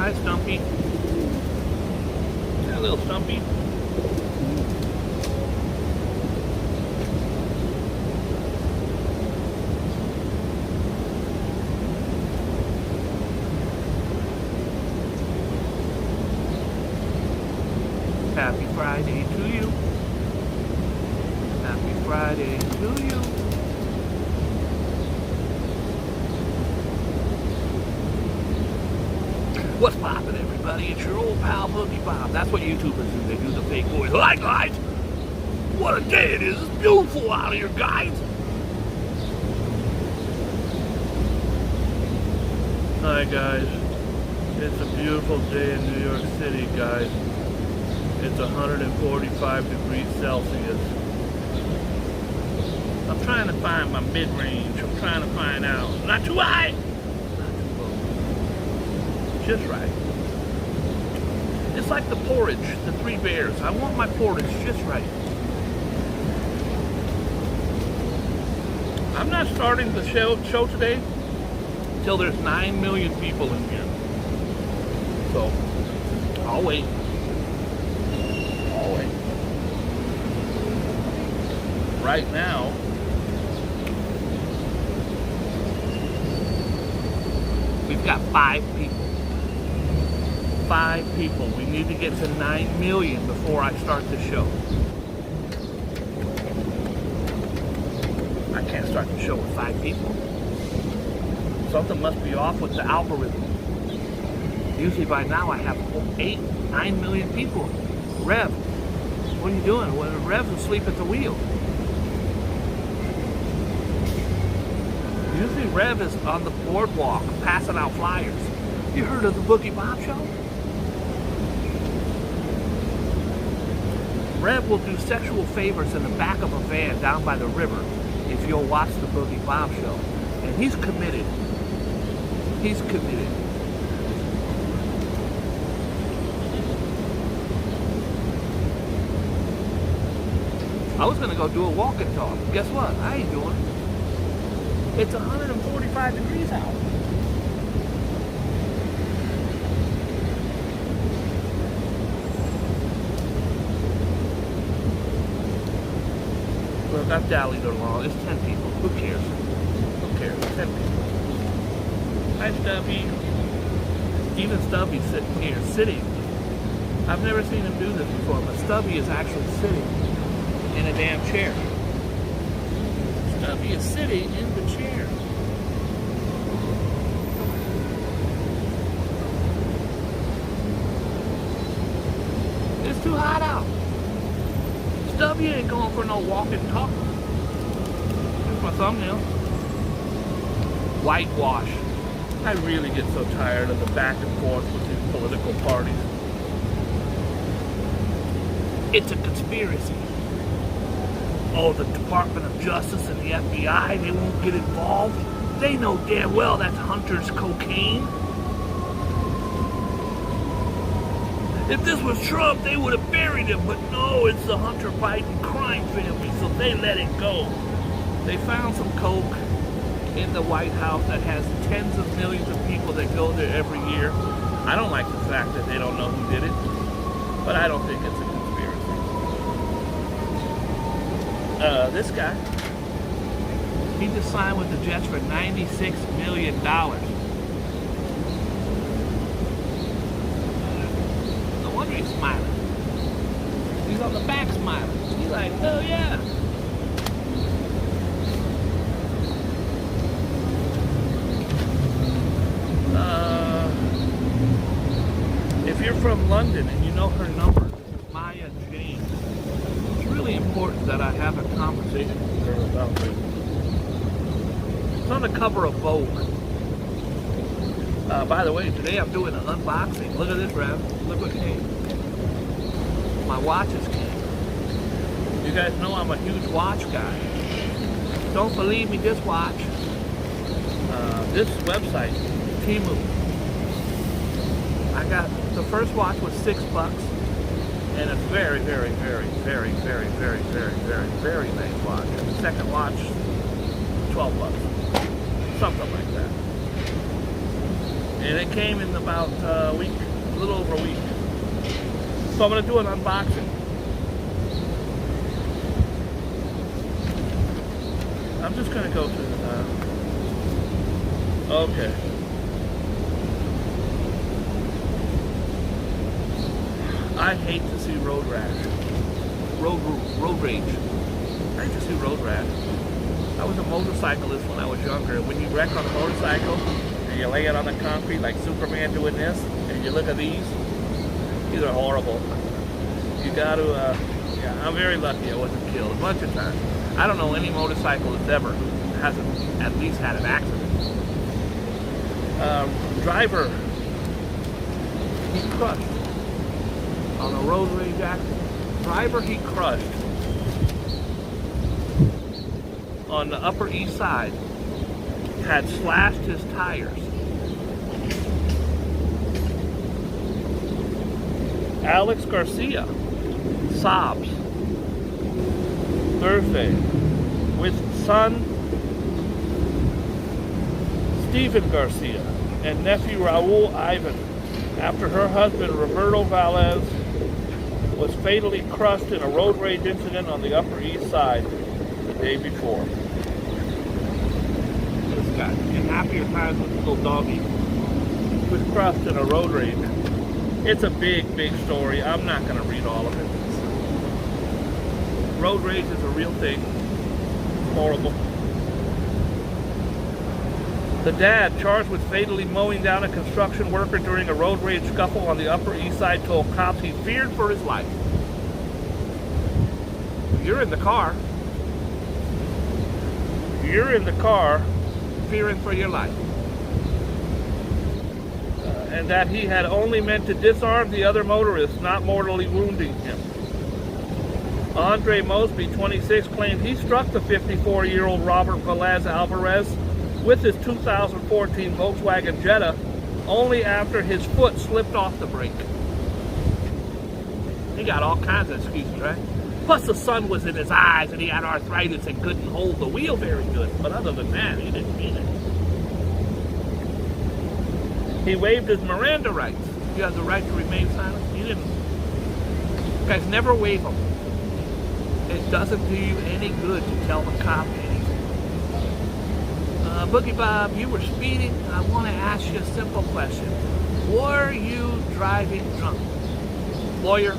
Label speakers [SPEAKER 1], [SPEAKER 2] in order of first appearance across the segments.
[SPEAKER 1] Hi, Stumpy. Hi, little Stumpy. Happy Friday to you. Happy Friday to you. What's poppin', everybody? It's your old pal Boogie Bob. That's what YouTubers do. They do the fake voice. Hi, guys. What a day it is. It's beautiful out here, guys. Hi, guys. It's a beautiful day in New York City, guys. It's 145 degrees Celsius. I'm trying to find my mid-range. I'm trying to find out. Not too high. Not too low. Just right. It's like the porridge, the Three Bears. I want my porridge just right. I'm not starting the show today till there's 9 million people in here. So, I'll wait. Right now, we've got 5 people. 5 people. We need to get to 9 million before I start the show. I can't start the show with 5 people. Something must be off with the algorithm. Usually by now I have 8, 9 million people. Rev, what are you doing? Well, Rev's asleep at the wheel. Usually Rev is on the boardwalk passing out flyers. You heard of the Boogie Bob show? Rev will do sexual favors in the back of a van down by the river if you'll watch the Boogie Bob show. And he's committed. He's committed. I was going to go do a walk and talk. Guess what? I ain't doing it. It's 145 degrees out. Look, I've dallied along. It's 10 people. Who cares? Who cares? 10 people. Hi, Stubby. Even Stubby's sitting here. Sitting. I've never seen him do this before, but Stubby is actually sitting in a damn chair. Stubby is sitting in the chair. It's too hot out. Stubby ain't going for no walk and talk. Here's my thumbnail. Whitewash. I really get so tired of the back and forth with these political parties. It's a conspiracy. Oh, the Department of Justice and the FBI, they won't get involved. They know damn well that's Hunter's cocaine. If this was Trump, they would have buried him, but no, it's the Hunter Biden crime family, so they let it go. They found some coke in the White House that has tens of millions of people that go there every year. I don't like the fact that they don't know who did it, but I don't think it's a this guy, he just signed with the Jets for $96 million. No wonder he's smiling. He's on the back smiling. He's like, oh yeah. If you're from London and you know her number, Maya James. Really important that I have a conversation with her about this. It's on the cover of Vogue. By the way, today I'm doing an unboxing. Look at this, Rev. Look what came. My watches came. You guys know I'm a huge watch guy. Don't believe me, just watch. This website, Temu. I got, the first watch was $6. And it's very, very, very, very, very, very, very, very, very nice watch. And the second watch, $12. Something like that. And it came in about a week, a little over a week. So I'm going to do an unboxing. I'm just going to go through okay. I hate to see road rash. Road rage. I hate to see road rash. I was a motorcyclist when I was younger. When you wreck on a motorcycle and you lay it on the concrete like Superman doing this, and you look at these are horrible. You got to, yeah, I'm very lucky I wasn't killed a bunch of times. I don't know any motorcyclist ever who hasn't at least had an accident. Driver, he crushed on a road rage accident. Driver he crushed on the Upper East Side had slashed his tires. Alex Garcia sobs Thursday with son Stephen Garcia and nephew Raul Ivan after her husband Roberto Valles was fatally crushed in a road rage incident on the Upper East Side the day before. This guy, in happier times with the little doggy, was crushed in a road rage. It's a big, big story. I'm not going to read all of it. Road rage is a real thing. Horrible. The dad, charged with fatally mowing down a construction worker during a road rage scuffle on the Upper East Side, told cops he feared for his life. You're in the car. You're in the car fearing for your life. And that he had only meant to disarm the other motorist, not mortally wounding him. Andre Mosby, 26, claimed he struck the 54-year-old Robert Velez Alvarez with his 2014 Volkswagen Jetta only after his foot slipped off the brake. He got all kinds of excuses, right? Plus the sun was in his eyes and he had arthritis and couldn't hold the wheel very good. But other than that, he didn't mean it. He waived his Miranda rights. You have the right to remain silent. He didn't. You guys, never waive them. It doesn't do you any good to tell the cop anything. Boogie Bob, you were speeding. I want to ask you a simple question. Were you driving drunk? Lawyer?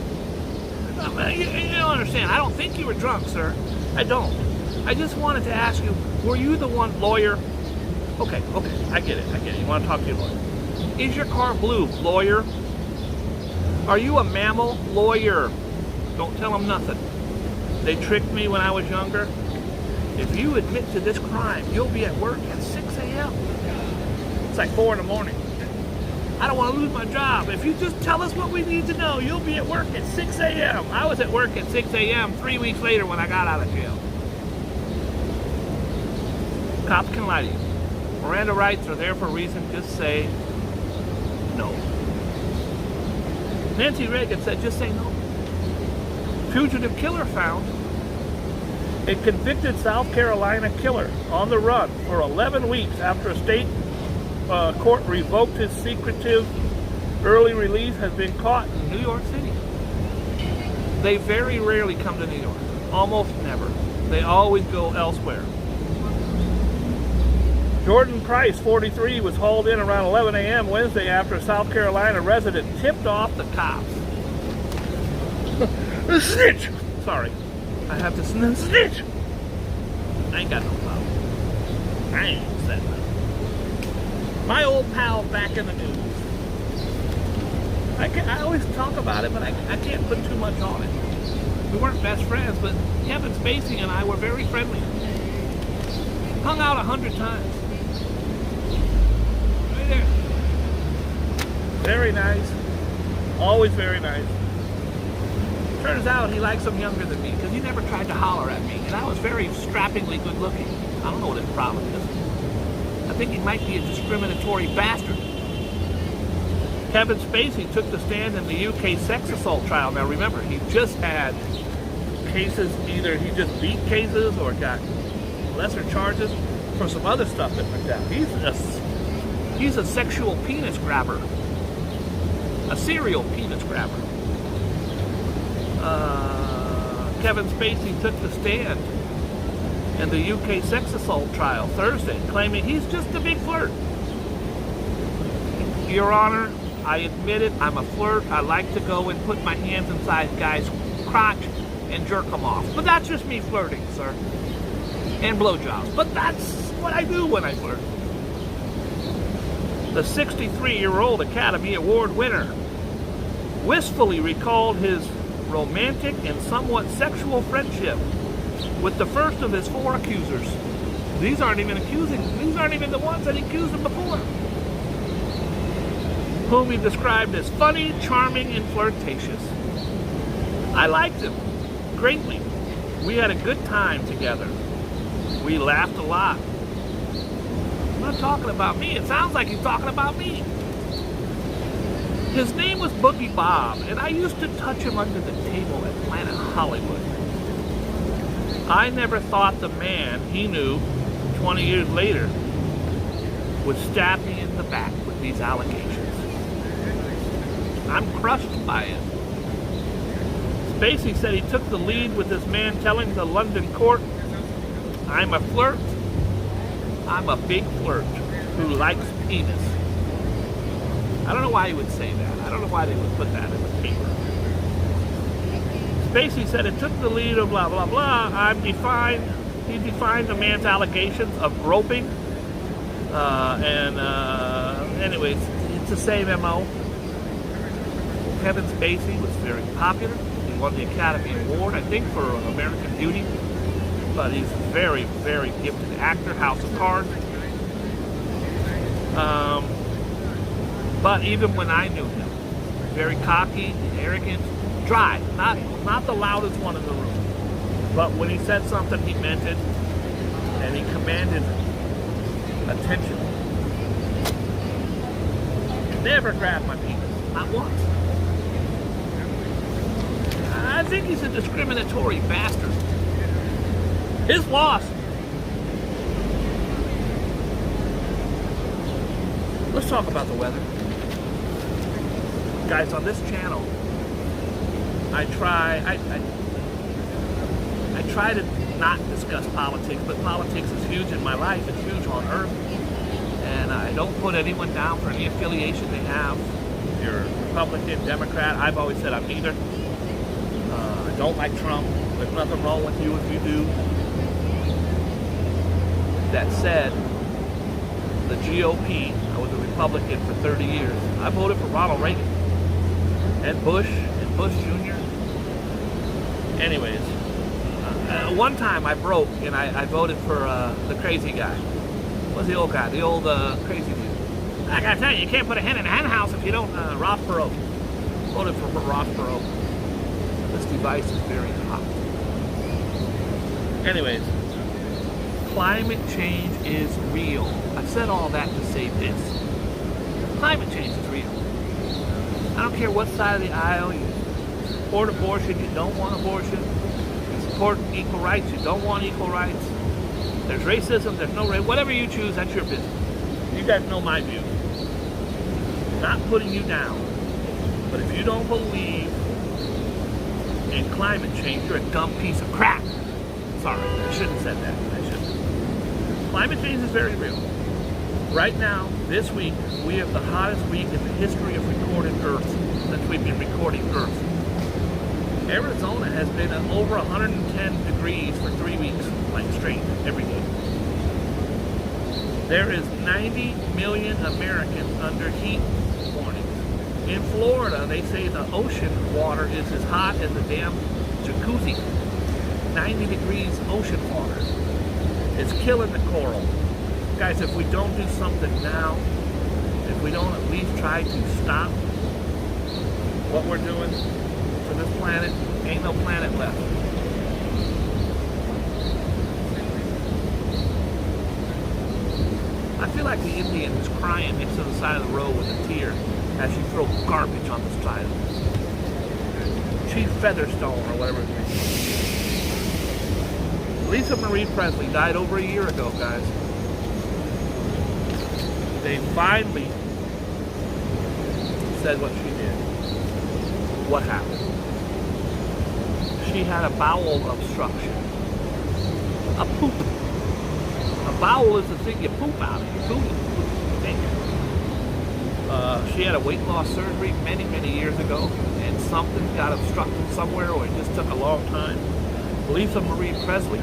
[SPEAKER 1] You don't understand. I don't think you were drunk, sir. I don't. I just wanted to ask you, were you the one, lawyer? Okay, I get it. You want to talk to your lawyer. Is your car blue, lawyer? Are you a mammal, lawyer? Don't tell them nothing. They tricked me when I was younger. If you admit to this crime, you'll be at work at 6 a.m. It's like 4 in the morning. I don't want to lose my job. If you just tell us what we need to know, you'll be at work at 6 a.m. I was at work at 6 a.m. 3 weeks later when I got out of jail. Cops can lie to you. Miranda rights are there for a reason. Just say no. Nancy Reagan said, just say no. Fugitive killer found. A convicted South Carolina killer on the run for 11 weeks after a state court revoked his secretive early release has been caught in New York City. They very rarely come to New York. Almost never. They always go elsewhere. Jordan Price, 43, was hauled in around 11 a.m. Wednesday after a South Carolina resident tipped off the cops. Snitch! Sorry. I have to snitch. I ain't got no problem. I ain't said nothing. My old pal back in the news. I always talk about it, but I can't put too much on it. We weren't best friends, but Kevin Spacey and I were very friendly. Hung out 100 times. Right there. Very nice. Always very nice. Turns out he likes them younger than me because he never tried to holler at me, and I was very strappingly good looking. I don't know what his problem is. I think he might be a discriminatory bastard. Kevin Spacey took the stand in the UK sex assault trial. Now remember, he just had cases, either he just beat cases or got lesser charges for some other stuff that went down. He's a sexual penis grabber. A serial penis grabber. Kevin Spacey took the stand in the UK sex assault trial Thursday, claiming he's just a big flirt. Your Honor, I admit it, I'm a flirt. I like to go and put my hands inside guys' crotch and jerk them off. But that's just me flirting, sir. And blowjobs. But that's what I do when I flirt. The 63-year-old Academy Award winner wistfully recalled his romantic and somewhat sexual friendship with the first of his 4 accusers. These aren't even the ones that he accused him before. Whom he described as funny, charming, and flirtatious. I liked him greatly. We had a good time together. We laughed a lot. I'm not talking about me. It sounds like he's talking about me. His name was Boogie Bob, and I used to touch him under the table at Planet Hollywood. I never thought the man he knew 20 years later would stab me in the back with these allegations. I'm crushed by it. Spacey said he took the lead with this man telling the London court, I'm a flirt. I'm a big flirt who likes penis. I don't know why he would say that. I don't know why they would put that in the paper. Spacey said it took the lead of blah, blah, blah. He defined the man's allegations of groping. Anyways, it's the same MO. Kevin Spacey was very popular. He won the Academy Award, I think, for American Beauty. But he's a very, very gifted actor, House of Cards. But even when I knew him, very cocky, arrogant, dry, not the loudest one in the room. But when he said something, he meant it, and he commanded attention. Never grabbed my penis, not once. I think he's a discriminatory bastard. His loss. Let's talk about the weather. Guys, on this channel, I try to not discuss politics, but politics is huge in my life. It's huge on Earth. And I don't put anyone down for any affiliation they have. If you're Republican, Democrat, I've always said I'm neither. I don't like Trump. There's nothing wrong with you if you do. That said, the GOP, I was a Republican for 30 years. I voted for Ronald Reagan and Bush Jr. Anyways, one time I broke and I voted for the crazy guy. What's the old guy? The old crazy dude. I gotta tell you, you can't put a hen in a hen house if you don't. Ross Perot. Voted for Ross Perot. This device is very hot. Anyways, climate change is real. I said all that to say this. Climate change is real. I don't care what side of the aisle you support abortion, you don't want abortion. You support equal rights, you don't want equal rights. There's racism, there's no race. Whatever you choose, that's your business. You guys know my view. Not putting you down. But if you don't believe in climate change, you're a dumb piece of crap. Sorry, I shouldn't have said that. I shouldn't. Climate change is very real. Right now, this week, we have the hottest week in the history of recorded Earth since we've been recording Earth. Arizona has been at over 110 degrees for 3 weeks, like straight, every day. There is 90 million Americans under heat warnings. In Florida, they say the ocean water is as hot as a damn jacuzzi. 90 degrees ocean water. It's killing the coral. Guys, if we don't do something now, if we don't at least try to stop what we're doing for this planet, ain't no planet left. I feel like the Indian who's crying next to the side of the road with a tear as you throw garbage on the side of it. Chief Featherstone or whatever his name is. Marie Presley died over a year ago, guys. they finally said what she did. What happened? She had a bowel obstruction. A poop. A bowel is the thing you poop out of. You poop. She had a weight loss surgery many, many years ago, and something got obstructed somewhere, or it just took a long time. Lisa Marie Presley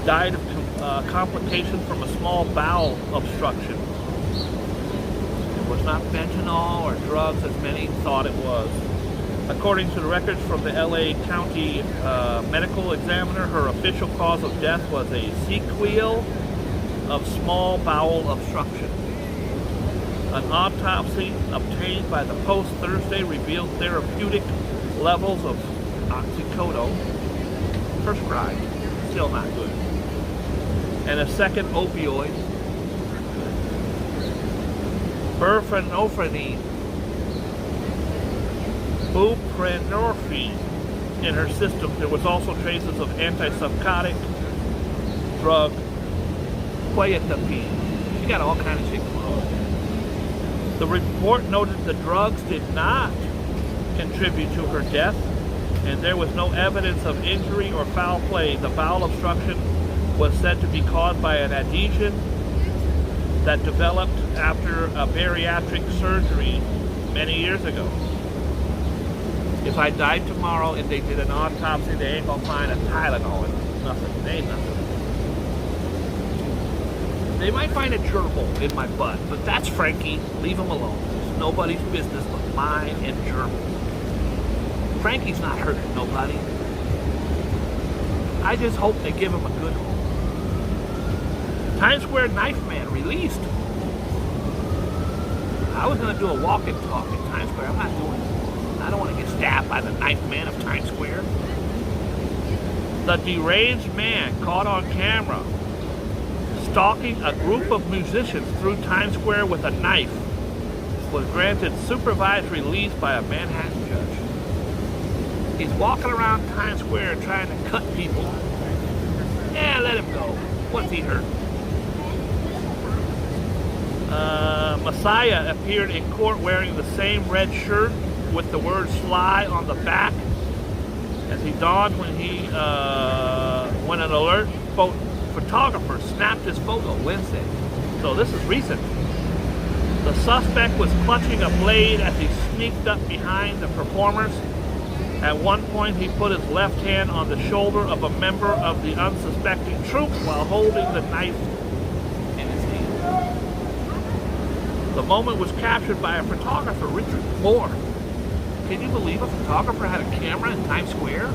[SPEAKER 1] died of complications from a small bowel obstruction. It was not fentanyl or drugs as many thought it was. According to the records from the LA County Medical Examiner, her official cause of death was a sequel of small bowel obstruction. An autopsy obtained by the Post Thursday revealed therapeutic levels of oxycodone prescribed, still not good, and a second opioid, buprenorphine, in her system. There was also traces of antipsychotic drug, quetiapine. She got all kinds of shit going on. The report noted the drugs did not contribute to her death, and there was no evidence of injury or foul play. The bowel obstruction was said to be caused by an adhesion that developed after a bariatric surgery many years ago. If I died tomorrow and they did an autopsy, they ain't gonna find a Tylenol in it. Nothing. They ain't nothing. They might find a gerbil in my butt, but that's Frankie. Leave him alone. It's nobody's business but mine and gerbil. Frankie's not hurting nobody. I just hope they give him a good home. Times Square Knife Man released. I was gonna do a walk and talk in Times Square. I'm not doing it. I don't want to get stabbed by the knife man of Times Square. The deranged man caught on camera stalking a group of musicians through Times Square with a knife was granted supervised release by a Manhattan judge. He's walking around Times Square trying to cut people. Yeah, let him go. What's he hurt? Messiah appeared in court wearing the same red shirt with the word "Sly" on the back as he donned when an alert photographer snapped his photo Wednesday. So this is recent. The suspect was clutching a blade as he sneaked up behind the performers. At one point, he put his left hand on the shoulder of a member of the unsuspecting troupe while holding the knife in his hand. The moment was captured by a photographer, Richard Moore. Can you believe a photographer had a camera in Times Square?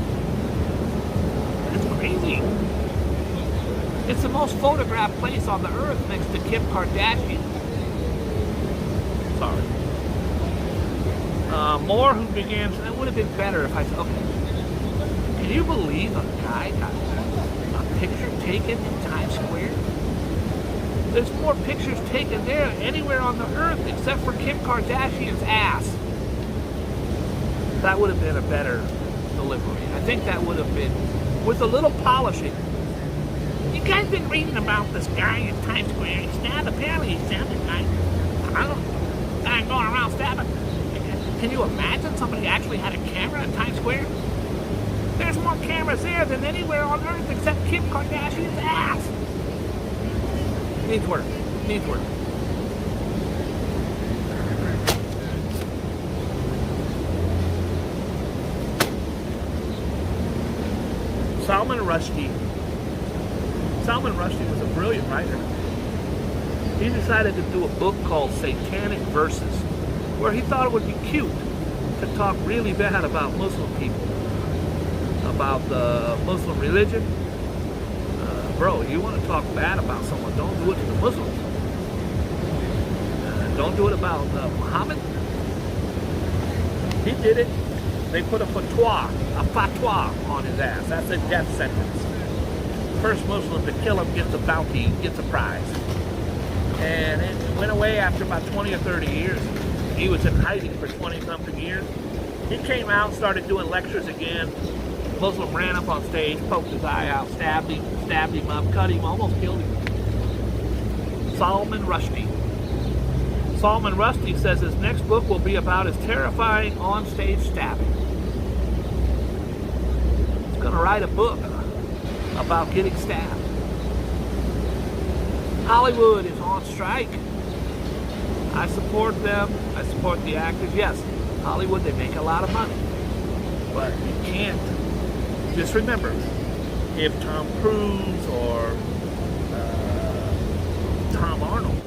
[SPEAKER 1] It's crazy. It's the most photographed place on the earth next to Kim Kardashian. Sorry. Moore, who began, it would have been better if I said, okay, can you believe a guy got a picture taken in Times Square? There's more pictures taken there than anywhere on the earth except for Kim Kardashian's ass. That would have been a better delivery. I think that would have been, with a little polishing. You guys been reading about this guy in Times Square? Apparently he stabbed a guy. I don't know. Guy going around stabbing. Can you imagine somebody actually had a camera in Times Square? There's more cameras there than anywhere on earth except Kim Kardashian's ass. Needs work. Needs work. Salman Rushdie. Salman Rushdie was a brilliant writer. He decided to do a book called Satanic Verses, where he thought it would be cute to talk really bad about Muslim people, about the Muslim religion. Bro, you want to talk bad about someone, don't do it to the Muslims. Don't do it about Muhammad. He did it. They put a fatwa on his ass. That's a death sentence. First Muslim to kill him gets a bounty, gets a prize. And it went away after about 20 or 30 years. He was in hiding for 20-something years. He came out, started doing lectures again. Muslim ran up on stage, poked his eye out, stabbed him up, cut him, almost killed him. Salman Rushdie. Salman Rushdie says his next book will be about his terrifying on-stage stabbing. He's going to write a book about getting stabbed. Hollywood is on strike. I support them. I support the actors. Yes, Hollywood, they make a lot of money. But you can't. Just remember, if Tom Cruise or Tom Arnold,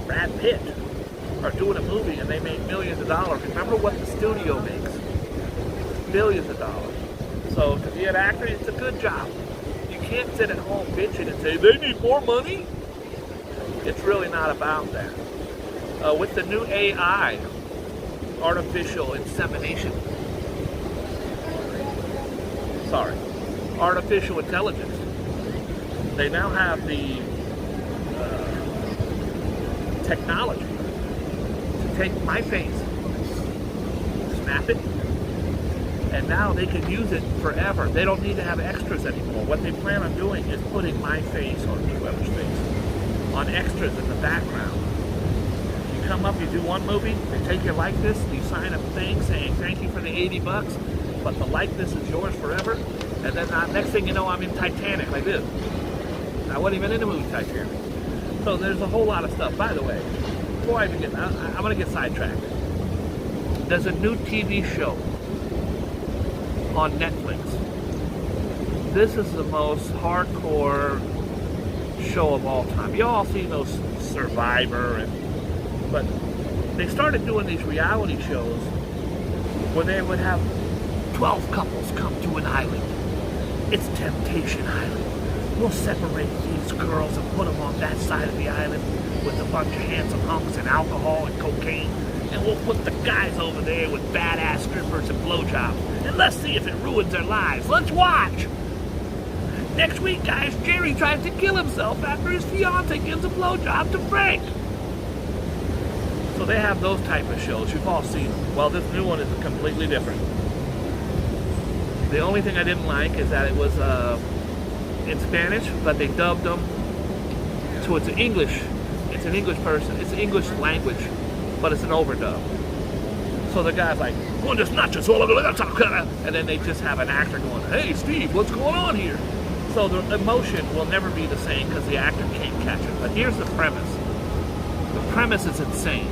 [SPEAKER 1] Brad Pitt are doing a movie and they make millions of dollars, remember what the studio makes. Billions of dollars. So to be an actor, it's a good job. You can't sit at home bitching and say, they need more money. It's really not about that. With the new AI, artificial insemination, artificial intelligence, they now have the technology to take my face, snap it, and now they can use it forever. They don't need to have extras anymore. What they plan on doing is putting my face on whoever's face, on extras in the background. You come up, you do one movie, they take your likeness, you sign a thing saying thank you for the $80, but the likeness is yours forever, and then next thing you know, I'm in Titanic like this. I wasn't even in the movie Titanic. So there's a whole lot of stuff. By the way, before I begin, I'm going to get sidetracked. There's a new TV show on Netflix. This is the most hardcore show of all time. You all seen those Survivor, but they started doing these reality shows where they would have 12 couples come to an island. It's Temptation Island. We'll separate these girls and put them on that side of the island with a bunch of handsome hunks and alcohol and cocaine. And we'll put the guys over there with badass strippers and blowjobs. And let's see if it ruins their lives. Let's watch! Next week, guys, Jerry tries to kill himself after his fiance gives a blowjob to Frank. So they have those type of shows. You've all seen them. Well, this new one is completely different. The only thing I didn't like is that it was in Spanish, but they dubbed them, so it's an English person, it's an English language, but it's an overdub. So the guy's like, buenas noches, and then they just have an actor going, hey Steve, what's going on here? So the emotion will never be the same because the actor can't catch it. But here's the premise. The premise is insane.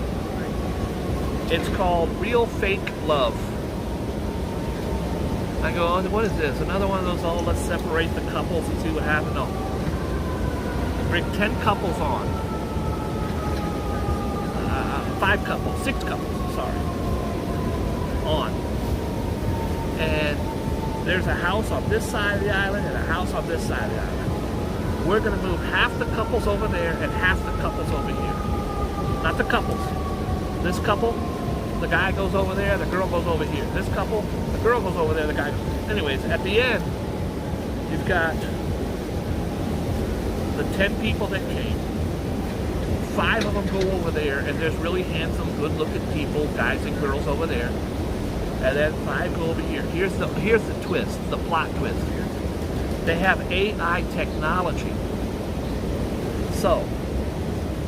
[SPEAKER 1] It's called Real Fake Love. I go, oh, what is this? Another one of those, oh, let's separate the couples and see what happens? No. Bring 10 couples on. 5 couples, 6 couples, sorry. On. And there's a house on this side of the island and a house on this side of the island. We're going to move half the couples over there and half the couples over here. Not the couples. This couple, the guy goes over there, the girl goes over here. This couple, the girl goes over there, the guy goes. Anyways, at the end, you've got the 10 people that came. 5 of them go over there, and there's really handsome, good-looking people, guys and girls over there. And then 5 go over here. Here's the twist, the plot twist here. They have AI technology. So,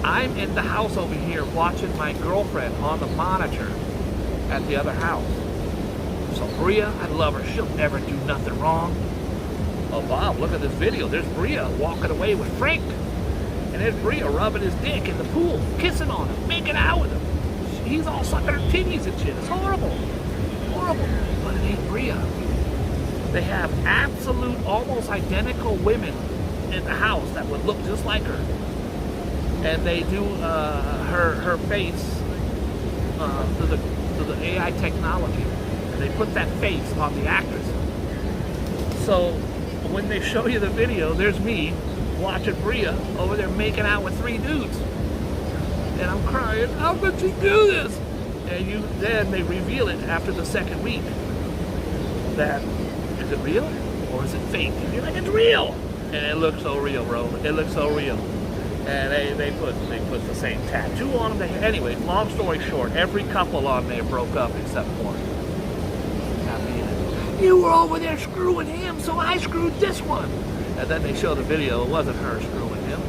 [SPEAKER 1] I'm in the house over here watching my girlfriend on the monitor at the other house. So Bria, I love her. She'll never do nothing wrong. Oh, Bob, look at this video. There's Bria walking away with Frank. And there's Bria rubbing his dick in the pool, kissing on him, making out with him. He's all sucking her titties and shit. It's horrible. Horrible. But it ain't Bria. They have absolute, almost identical women in the house that would look just like her. And they do her face to the AI technology. And they put that face on the actress. So when they show you the video, there's me watching Bria over there making out with 3 dudes. And I'm crying, how could she do this? And then they reveal it after the 2nd week. That, is it real or is it fake? And you're like, it's real! And it looks so real, bro. It looks so real. And they put the same tattoo on them. Anyway, long story short, every couple on there broke up except one. You were over there screwing him, so I screwed this one. And then they show the video. It wasn't her screwing him.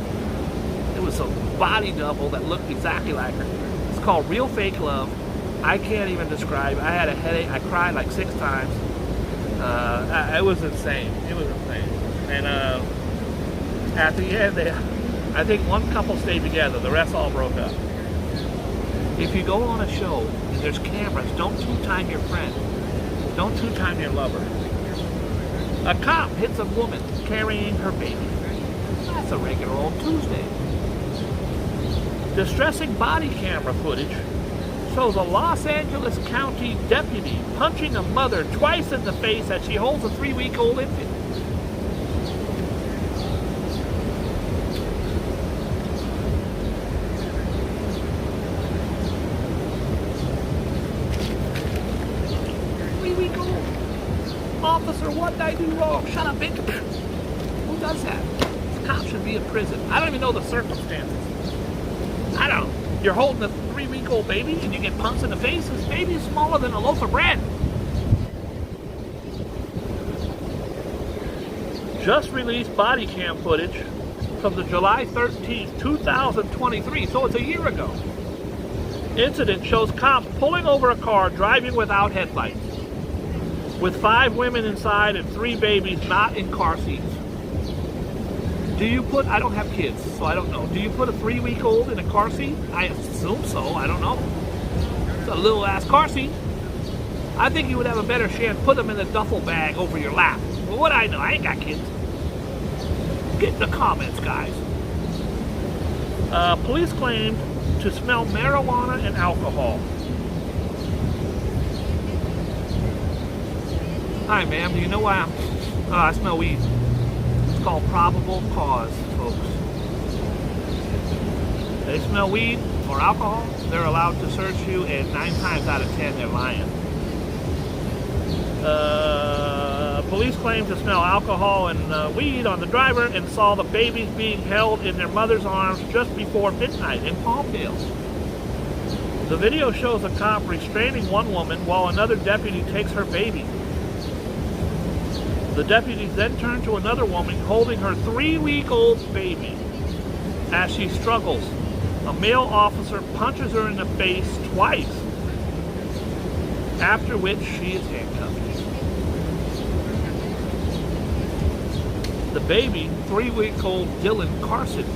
[SPEAKER 1] It was a body double that looked exactly like her. It's called Real Fake Love. I can't even describe. I had a headache. I cried like 6 times. It was insane. It was insane. And at the end, I think one couple stayed together. The rest all broke up. If you go on a show and there's cameras, don't two-time your friend. Don't two-time your lover. A cop hits a woman carrying her baby. That's a regular old Tuesday. Distressing body camera footage shows a Los Angeles County deputy punching a mother twice in the face as she holds a 3-week-old infant. Officer, what did I do wrong? Shut up, bitch. Who does that? This cop should be in prison. I don't even know the circumstances. I don't. You're holding a 3-week-old baby and you get punched in the face. This baby is smaller than a loaf of bread. Just released body cam footage from the July 13th, 2023, so it's a year ago. Incident shows cops pulling over a car driving without headlights, with 5 women inside and 3 babies not in car seats. Do you put, I don't have kids, so I don't know. Do you put a 3-week-old in a car seat? I assume so, I don't know. It's a little ass car seat. I think you would have a better chance put them in a duffel bag over your lap. Well, what I know, I ain't got kids. Get in the comments, guys. Police claimed to smell marijuana and alcohol. Hi, ma'am, do you know why I smell weed? It's called probable cause, folks. They smell weed or alcohol, they're allowed to search you, and 9 times out of 10, they're lying. Police claim to smell alcohol and weed on the driver and saw the babies being held in their mother's arms just before midnight in Palmdale. The video shows a cop restraining one woman while another deputy takes her baby. The deputies then turn to another woman holding her 3-week-old baby. As she struggles, a male officer punches her in the face twice, after which she is handcuffed. The baby, 3-week-old Dylan Carson,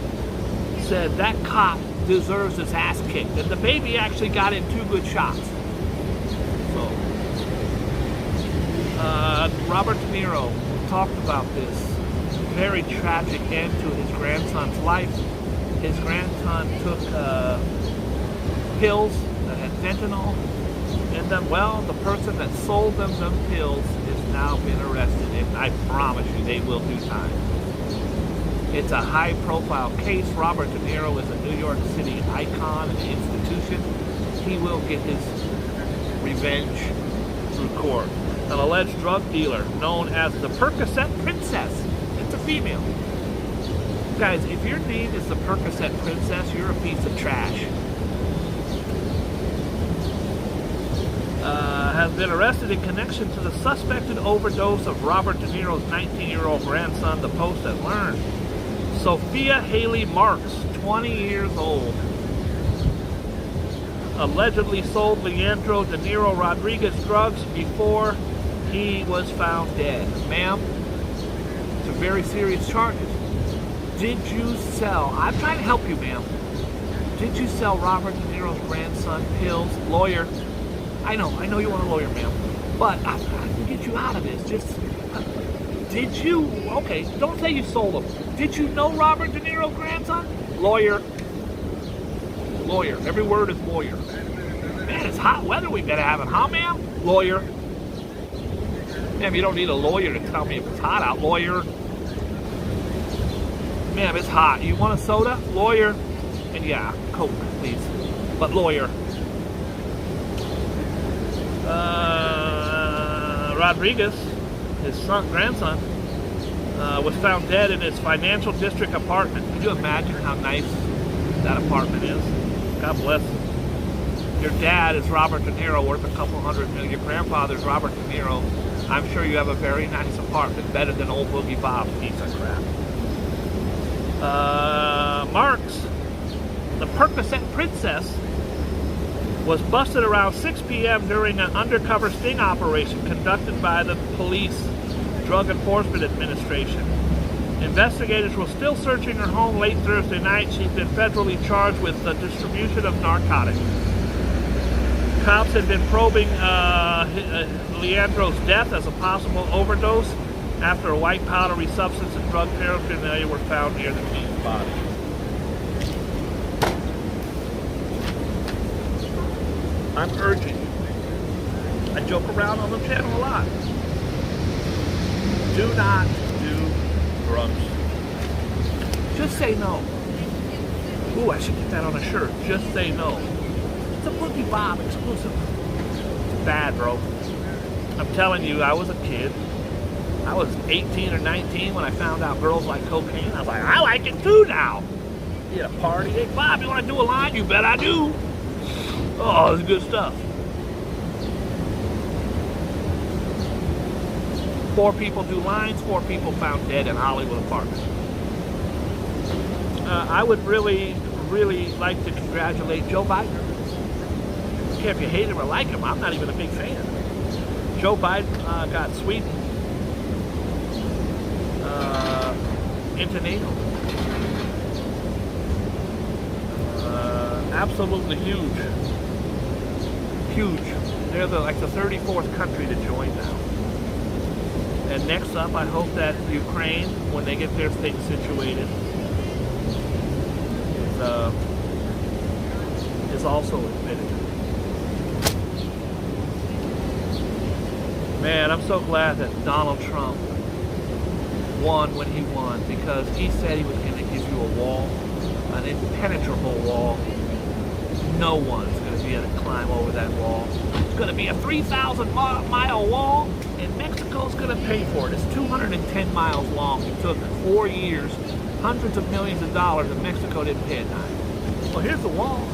[SPEAKER 1] said that cop deserves his ass kicked, and the baby actually got in 2 good shots. So, Robert De Niro talked about this very tragic end to his grandson's life. His grandson took pills that had fentanyl in them. Well, the person that sold them pills has now been arrested, and I promise you they will do time. It's a high-profile case. Robert De Niro is a New York City icon and institution. He will get his revenge through court. An alleged drug dealer known as the Percocet Princess. It's a female. Guys, if your name is the Percocet Princess, you're a piece of trash. Has been arrested in connection to the suspected overdose of Robert De Niro's 19-year-old grandson, the Post has learned. Sophia Haley Marks, 20 years old, allegedly sold Leandro De Niro Rodriguez drugs before he was found dead. Ma'am, it's a very serious charges. Did you sell, I'm trying to help you, ma'am. Did you sell Robert De Niro's grandson pills? Lawyer, I know you want a lawyer, ma'am, but I can get you out of this. Just, did you, okay, don't say you sold him. Did you know Robert De Niro's grandson? Lawyer. Lawyer. Every word is lawyer. Man, it's hot weather we better have it, huh, ma'am? Lawyer. Ma'am, you don't need a lawyer to tell me if it's hot out. Lawyer. Ma'am, it's hot. You want a soda? Lawyer. And yeah, Coke, please. But lawyer. Rodriguez, his grandson, was found dead in his financial district apartment. Can you imagine how nice that apartment is? God bless him. Your dad is Robert De Niro, worth a couple $100 million. Your grandfather's Robert De Niro. I'm sure you have a very nice apartment, better than old Boogie Bob, piece of crap. Marks The Percocet Princess was busted around 6 p.m. during an undercover sting operation conducted by the police Drug Enforcement Administration. Investigators were still searching her home late Thursday night. She's been federally charged with the distribution of narcotics. Cops had been probing Leandro's death as a possible overdose after a white powdery substance and drug paraphernalia were found near the teen's body. I'm urging you. I joke around on the channel a lot. Do not do drugs. Just say no. Ooh, I should get that on a shirt. Just say no. It's a Boogie Bob exclusive. It's bad, bro. I'm telling you, I was a kid. I was 18 or 19 when I found out girls like cocaine. I was like, I like it too now. You at a party. Hey, Bob, you want to do a line? You bet I do. Oh, it's good stuff. 4 people do lines, 4 people found dead in Hollywood apartment. I would really like to congratulate Joe Biden. I don't care if you hate him or like him, I'm not even a big fan. Joe Biden got Sweden into NATO. Absolutely huge. Huge. They're like the 34th country to join now. And next up, I hope that Ukraine, when they get their thing situated, is also admitted. Man, I'm so glad that Donald Trump won when he won, because he said he was going to give you a wall, an impenetrable wall. No one's going to be able to climb over that wall. It's going to be a 3,000-mile wall, and Mexico's going to pay for it. It's 210 miles long. It took 4 years, hundreds of millions of dollars, and Mexico didn't pay a dime. Well, here's the wall.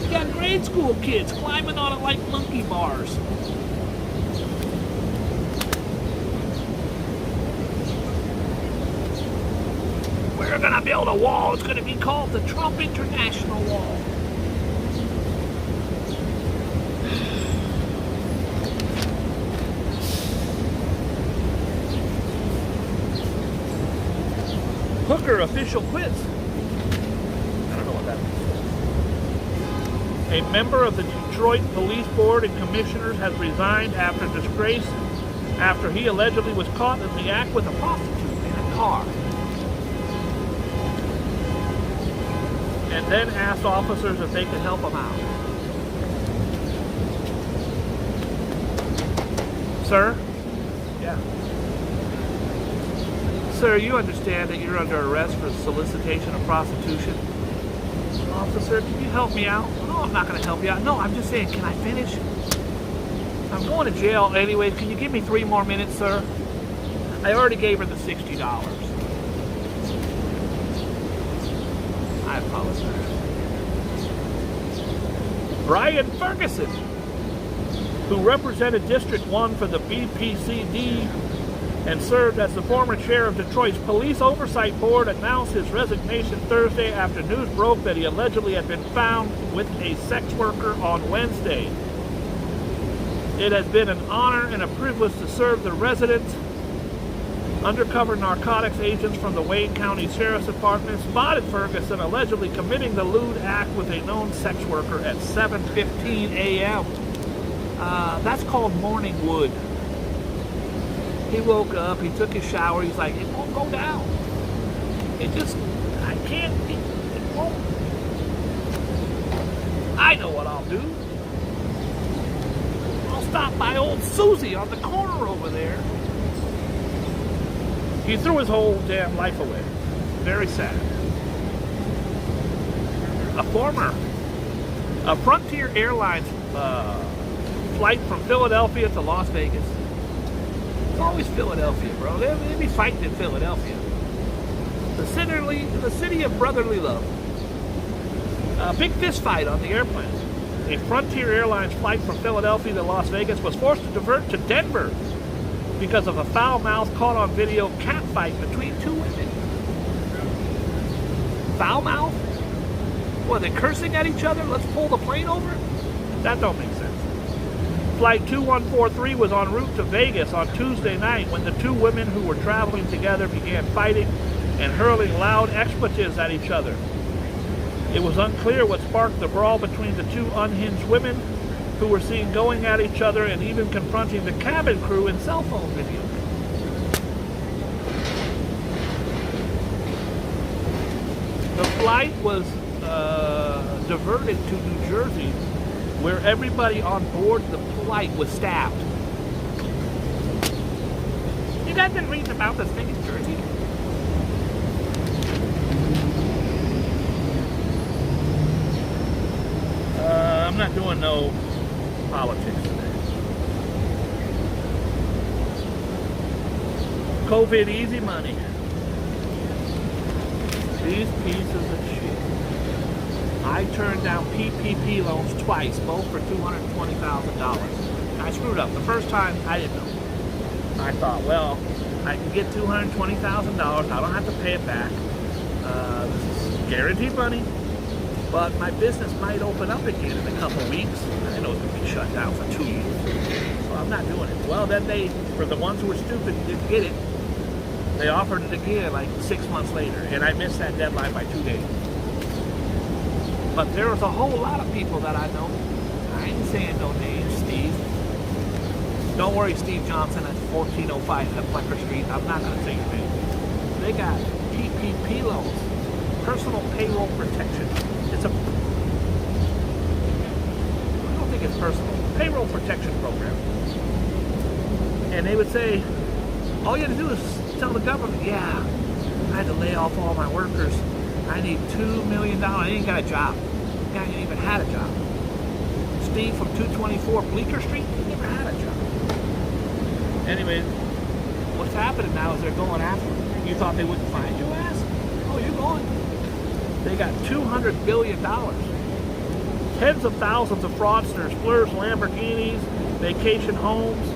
[SPEAKER 1] You got grade school kids climbing on it like monkey bars. We're going to build a wall. It's going to be called the Trump International Wall. Hooker official quiz. I don't know what that means. A member of the Detroit Police Board and Commissioners has resigned after disgrace after he allegedly was caught in the act with a prostitute in a car. And then asked officers if they could help him out. Sir? Yeah. Sir, you understand that you're under arrest for solicitation of prostitution? Officer, can you help me out? No, I'm not going to help you out. No, I'm just saying, can I finish? I'm going to jail anyways. Can you give me 3 more minutes, sir? I already gave her the $60. I apologize. Brian Ferguson, who represented District 1 for the BPCD and served as the former chair of Detroit's Police Oversight Board, announced his resignation Thursday after news broke that he allegedly had been found with a sex worker on Wednesday. It has been an honor and a privilege to serve the residents. Undercover narcotics agents from the Wayne County Sheriff's Department spotted Ferguson allegedly committing the lewd act with a known sex worker at 7:15 a.m. That's called morning wood. He woke up, he took his shower, he's like, it won't go down. It just, I can't, it won't. I know what I'll do. I'll stop by old Susie on the corner over there. He threw his whole damn life away. Very sad. A Frontier Airlines flight from Philadelphia to Las Vegas. It's always Philadelphia, bro. They be fighting in Philadelphia. The city of brotherly love. A big fist fight on the airplane. A Frontier Airlines flight from Philadelphia to Las Vegas was forced to divert to Denver because of a foul-mouthed, caught-on video catfight between 2 women. Foul-mouthed? What, they cursing at each other? Let's pull the plane over? That don't make sense. Flight 2143 was en route to Vegas on Tuesday night when the two women who were traveling together began fighting and hurling loud expletives at each other. It was unclear what sparked the brawl between the two unhinged women who were seen going at each other and even confronting the cabin crew in cell phone video. The flight was diverted to New Jersey, where everybody on board the flight was stabbed. You guys been reading about this thing in Jersey? I'm not doing no politics today. COVID easy money. These pieces of shit. I turned down PPP loans twice, both for $220,000. I screwed up. The first time, I didn't know. I thought, well, I can get $220,000. I don't have to pay it back. This is guaranteed money. But my business might open up again in a couple of weeks. I know it's going to be shut down for 2 years. So I'm not doing it. Well, then they, for the ones who were stupid and didn't get it, they offered it again like 6 months later. And I missed that deadline by 2 days. But there was a whole lot of people that I know. I ain't saying no names, Steve. Don't worry, Steve Johnson at 1405 at Flecker Street. I'm not going to say your name. They got PPP loans, personal payroll protection. It's a, I don't think it's personal, payroll protection program. And they would say, all you have to do is tell the government, yeah, I had to lay off all my workers. I need $2 million. I ain't got a job. I ain't even had a job. Steve from 224 Bleecker Street, he never had a job. Anyway, what's happening now is they're going after you. You thought they wouldn't find your ass? Oh, you're going. They got $200 billion. Tens of thousands of fraudsters splurged Lamborghinis, vacation homes,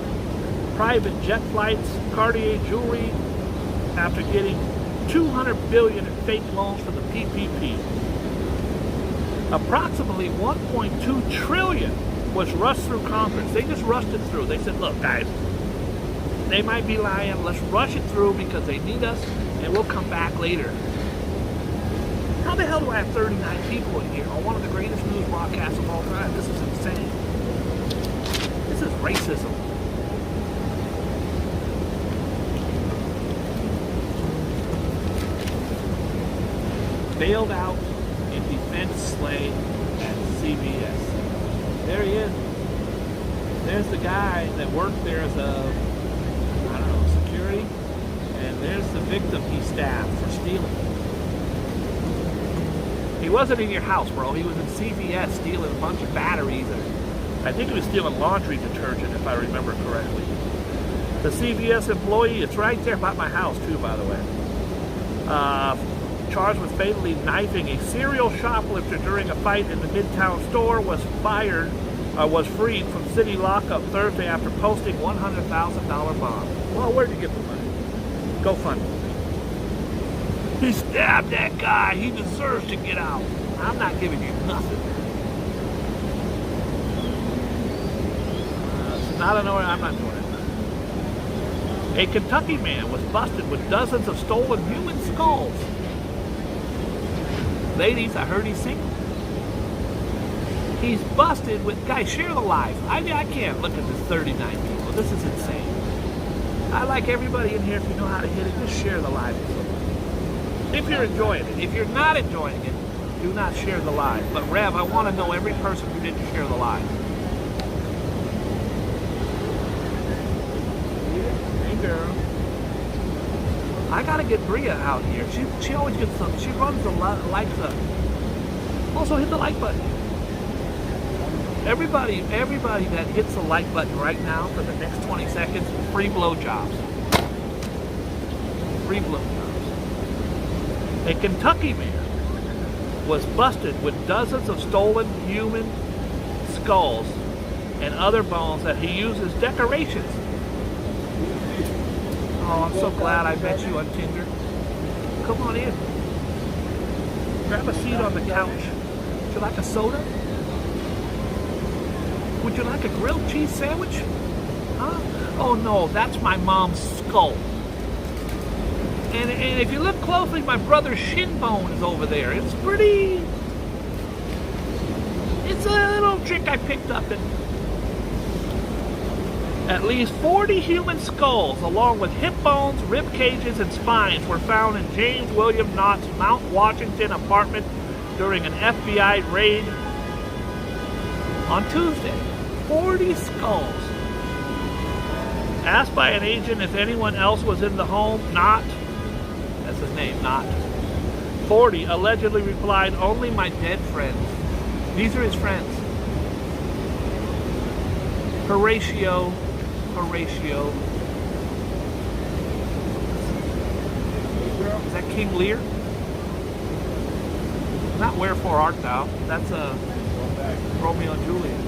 [SPEAKER 1] private jet flights, Cartier jewelry, after getting $200 billion in fake loans for the PPP. Approximately $1.2 trillion was rushed through Congress. They just rushed it through. They said, look, guys, they might be lying. Let's rush it through because they need us, and we'll come back later. How the hell do I have 39 people in here on one of the greatest news broadcasts of all time? This is insane. This is racism. Bailed out in defense sleigh at CVS. There he is. There's the guy that worked there as a, I don't know, security. And there's the victim he stabbed for stealing. He wasn't in your house, bro. He was in CVS stealing a bunch of batteries. And I think he was stealing laundry detergent, if I remember correctly. The CVS employee, it's right there by my house, too, by the way. Charged with fatally knifing a serial shoplifter during a fight in the Midtown store, was freed from city lockup Thursday after posting $100,000 bond. Well, where'd you get the money? GoFundMe. He stabbed that guy. He deserves to get out. I'm not giving you nothing. It's not an order. I'm not doing it. A Kentucky man was busted with dozens of stolen human skulls. Ladies, I heard he's single. He's busted with, guys, share the live. I can't look at this 39 people. This is insane. I like everybody in here, if you know how to hit it, just share the live with somebody. If you're enjoying it. If you're not enjoying it, do not share the live. But Rev, I want to know every person who didn't share the live. Hey girl. I gotta get Bria out here. She always gets some. She runs the likes up. Also hit the like button. Everybody that hits the like button right now for the next 20 seconds, free blowjobs. Free blowjobs. A Kentucky man was busted with dozens of stolen human skulls and other bones that he used as decorations. Oh, I'm so glad I met you on Tinder. Come on in. Grab a seat on the couch. you like a soda? Would you like a grilled cheese sandwich? Huh? Oh no, that's my mom's skull. And if you look closely, my brother's shin bone is over there. It's a little trick I picked up. At least 40 human skulls, along with hip bones, rib cages, and spines, were found in James William Knott's Mount Washington apartment during an FBI raid on Tuesday. 40 skulls. Asked by an agent if anyone else was in the home, Knott, that's his name, Knott, 40, allegedly replied, only my dead friends. These are his friends. Horatio. Is that King Lear? Not Wherefore Art Thou. That's Romeo and Juliet.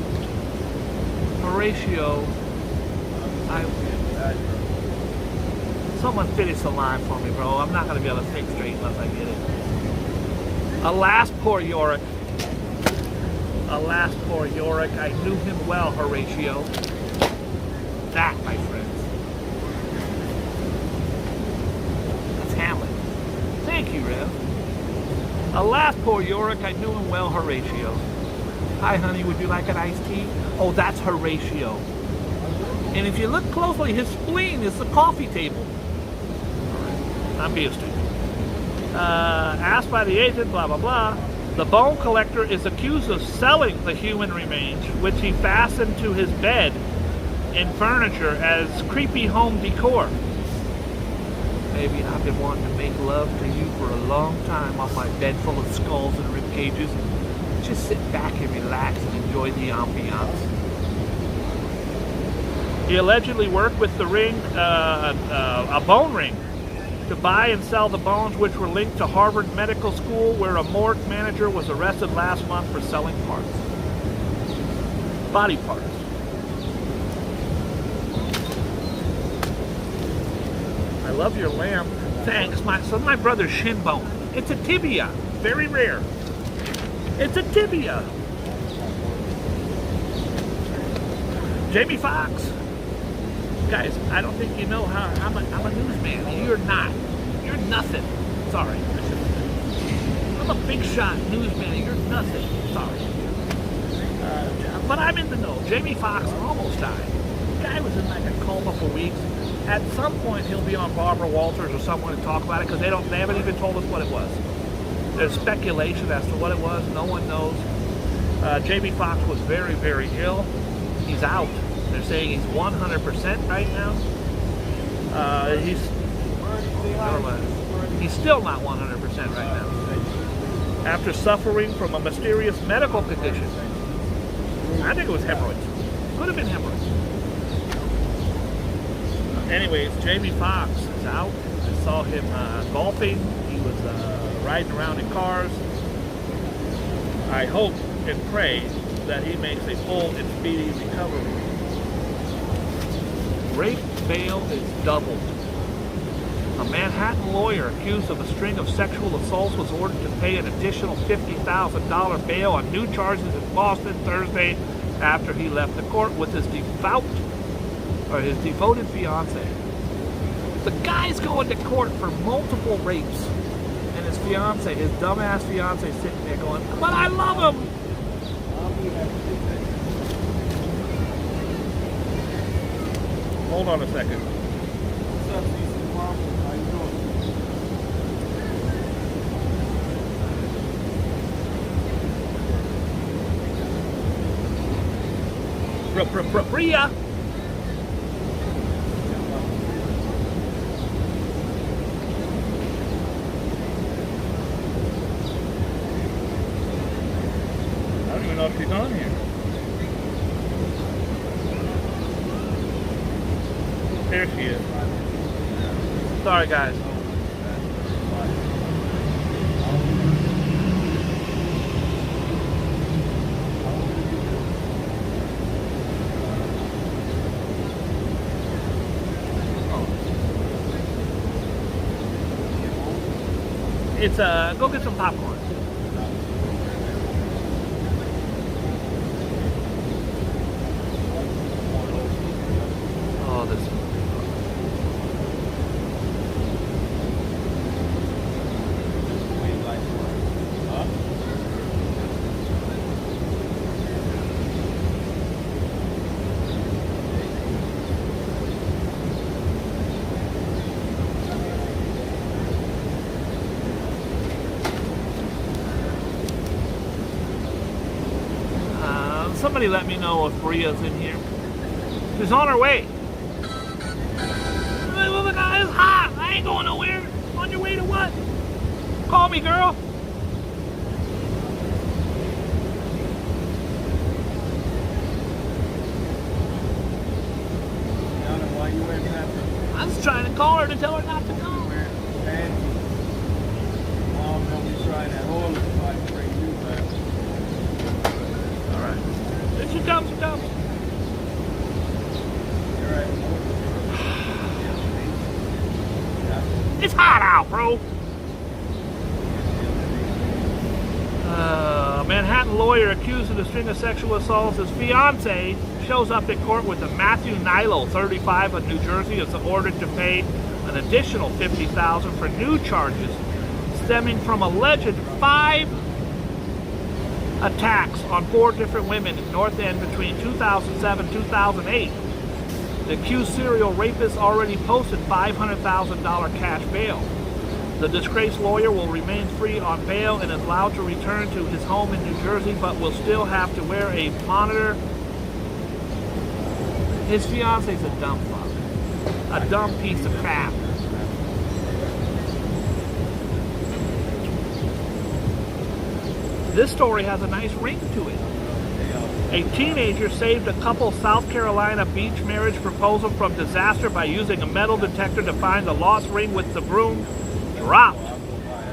[SPEAKER 1] Horatio. Someone finish the line for me, bro. I'm not going to be able to think straight unless I get it. Alas, poor Yorick. Alas, poor Yorick. I knew him well, Horatio. That, my friends. That's Hamlet. Thank you, Rev. Alas, poor Yorick. I knew him well, Horatio. Hi, honey. Would you like an iced tea? Oh, that's Horatio. And if you look closely, his spleen is the coffee table. I'm being stupid. Asked by the agent, blah, blah, blah. The bone collector is accused of selling the human remains, which he fastened to his bed and furniture as creepy home decor. Baby, I've been wanting to make love to you for a long time on my bed full of skulls and rib cages. Just sit back and relax and enjoy the ambiance. He allegedly worked with the ring, a bone ring, to buy and sell the bones, which were linked to Harvard Medical School, where a morgue manager was arrested last month for selling parts. Body parts. I love your lamb. Thanks. My brother's shin bone. It's a tibia. Very rare. It's a tibia. Jamie Foxx. Guys, I don't think you know how I'm a newsman. You're not. You're nothing. Sorry. I'm a big shot newsman. You're nothing. Sorry. But I'm in the know. Jamie Foxx almost died. The guy was in like a coma for weeks. At some point, he'll be on Barbara Walters or someone to talk about it because they haven't even told us what it was. There's speculation as to what it was. No one knows. Jamie Foxx was very, very ill. He's out. They're saying he's 100% right now. He's still not 100% right now. After suffering from a mysterious medical condition. I think it was hemorrhoids. Could have been hemorrhoids. Anyways, Jamie Foxx is out. I saw him golfing. He was riding around in cars. I hope and pray that he makes a full and speedy recovery. Rape bail is doubled. A Manhattan lawyer accused of a string of sexual assaults was ordered to pay an additional $50,000 bail on new charges in Boston Thursday after he left the court with his devoted fiance. The guy's going to court for multiple rapes, and his fiance, his dumbass fiance, sitting there going, "But I love him." Hold on a second.
[SPEAKER 2] What's up, CC Mom? How you doing?
[SPEAKER 1] Priya. I don't even know if she's on here. There she is. Sorry, guys. It's go get some popcorn. Somebody let me know if Bria's in here. She's on her way. Well, the guy is hot. I ain't going nowhere. On your way to what? Call me, girl.
[SPEAKER 2] Why you wearing that?
[SPEAKER 1] I was trying to call her to tell her not to come.
[SPEAKER 2] Mom, don't be trying that whole fight to bring you back.
[SPEAKER 1] All right. If she comes, she comes.
[SPEAKER 2] You're right.
[SPEAKER 1] It's hot out, bro. Manhattan lawyer accused of a string of sexual assaults. His fiance shows up in court with a Matthew Nilo, 35, of New Jersey, is ordered to pay an additional $50,000 for new charges stemming from alleged 5 attacks on 4 different women in North End between 2007 and 2008. The accused serial rapist already posted $500,000 cash bail. The disgraced lawyer will remain free on bail and is allowed to return to his home in New Jersey, but will still have to wear a monitor. His fiance's a dumb fuck. A dumb piece of crap. This story has a nice ring to it. A teenager saved a couple's South Carolina beach marriage proposal from disaster by using a metal detector to find the lost ring with the broom dropped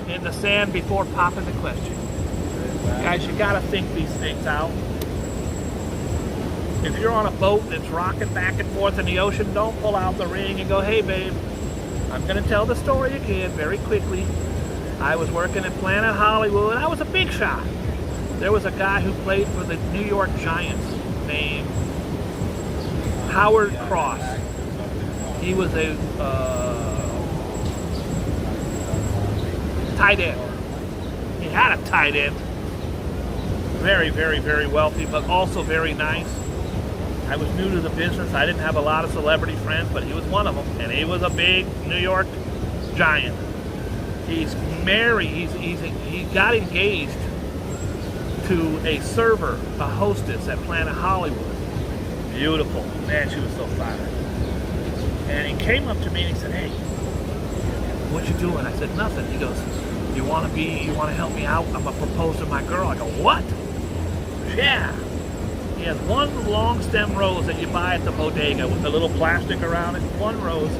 [SPEAKER 1] in the sand before popping the question. Guys, you gotta think these things out. If you're on a boat that's rocking back and forth in the ocean, don't pull out the ring and go, hey babe, I'm gonna tell the story again very quickly. I was working at Planet Hollywood. I was a big shot. There was a guy who played for the New York Giants named Howard Cross. He was a tight end. He had a tight end. Very, very, very wealthy, but also very nice. I was new to the business. I didn't have a lot of celebrity friends, but he was one of them. And he was a big New York Giant. He's married. He got engaged to a server, a hostess at Planet Hollywood. Beautiful. Man, she was so fine. And he came up to me and he said, hey, what you doing? I said, nothing. He goes, you want to help me out? I'm going to propose to my girl. I go, what? Yeah. He has one long stem rose that you buy at the bodega with a little plastic around it. One rose.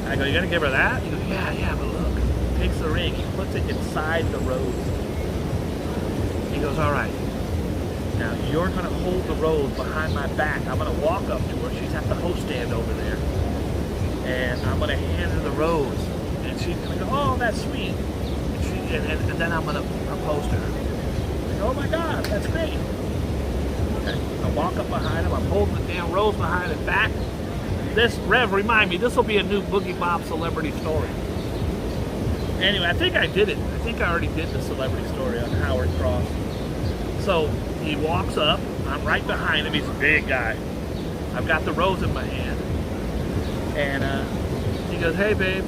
[SPEAKER 1] I go, you going to give her that? He goes, yeah, but look. He takes the ring. He puts it inside the rose. He goes, all right, now you're going to hold the rose behind my back. I'm going to walk up to her. She's at the host stand over there. And I'm going to hand her the rose. And she's going to go, oh, that's sweet. And then I'm going to propose to her. I go, oh, my God, that's great. Okay. I walk up behind him. I'm holding the damn rose behind his back. This, Rev, remind me, this will be a new Boogie Bob celebrity story. Anyway, I think I did it. I think I already did the celebrity story on Howard Cross. So he walks up. I'm right behind him. He's a big guy. I've got the rose in my hand. And he goes, hey, babe.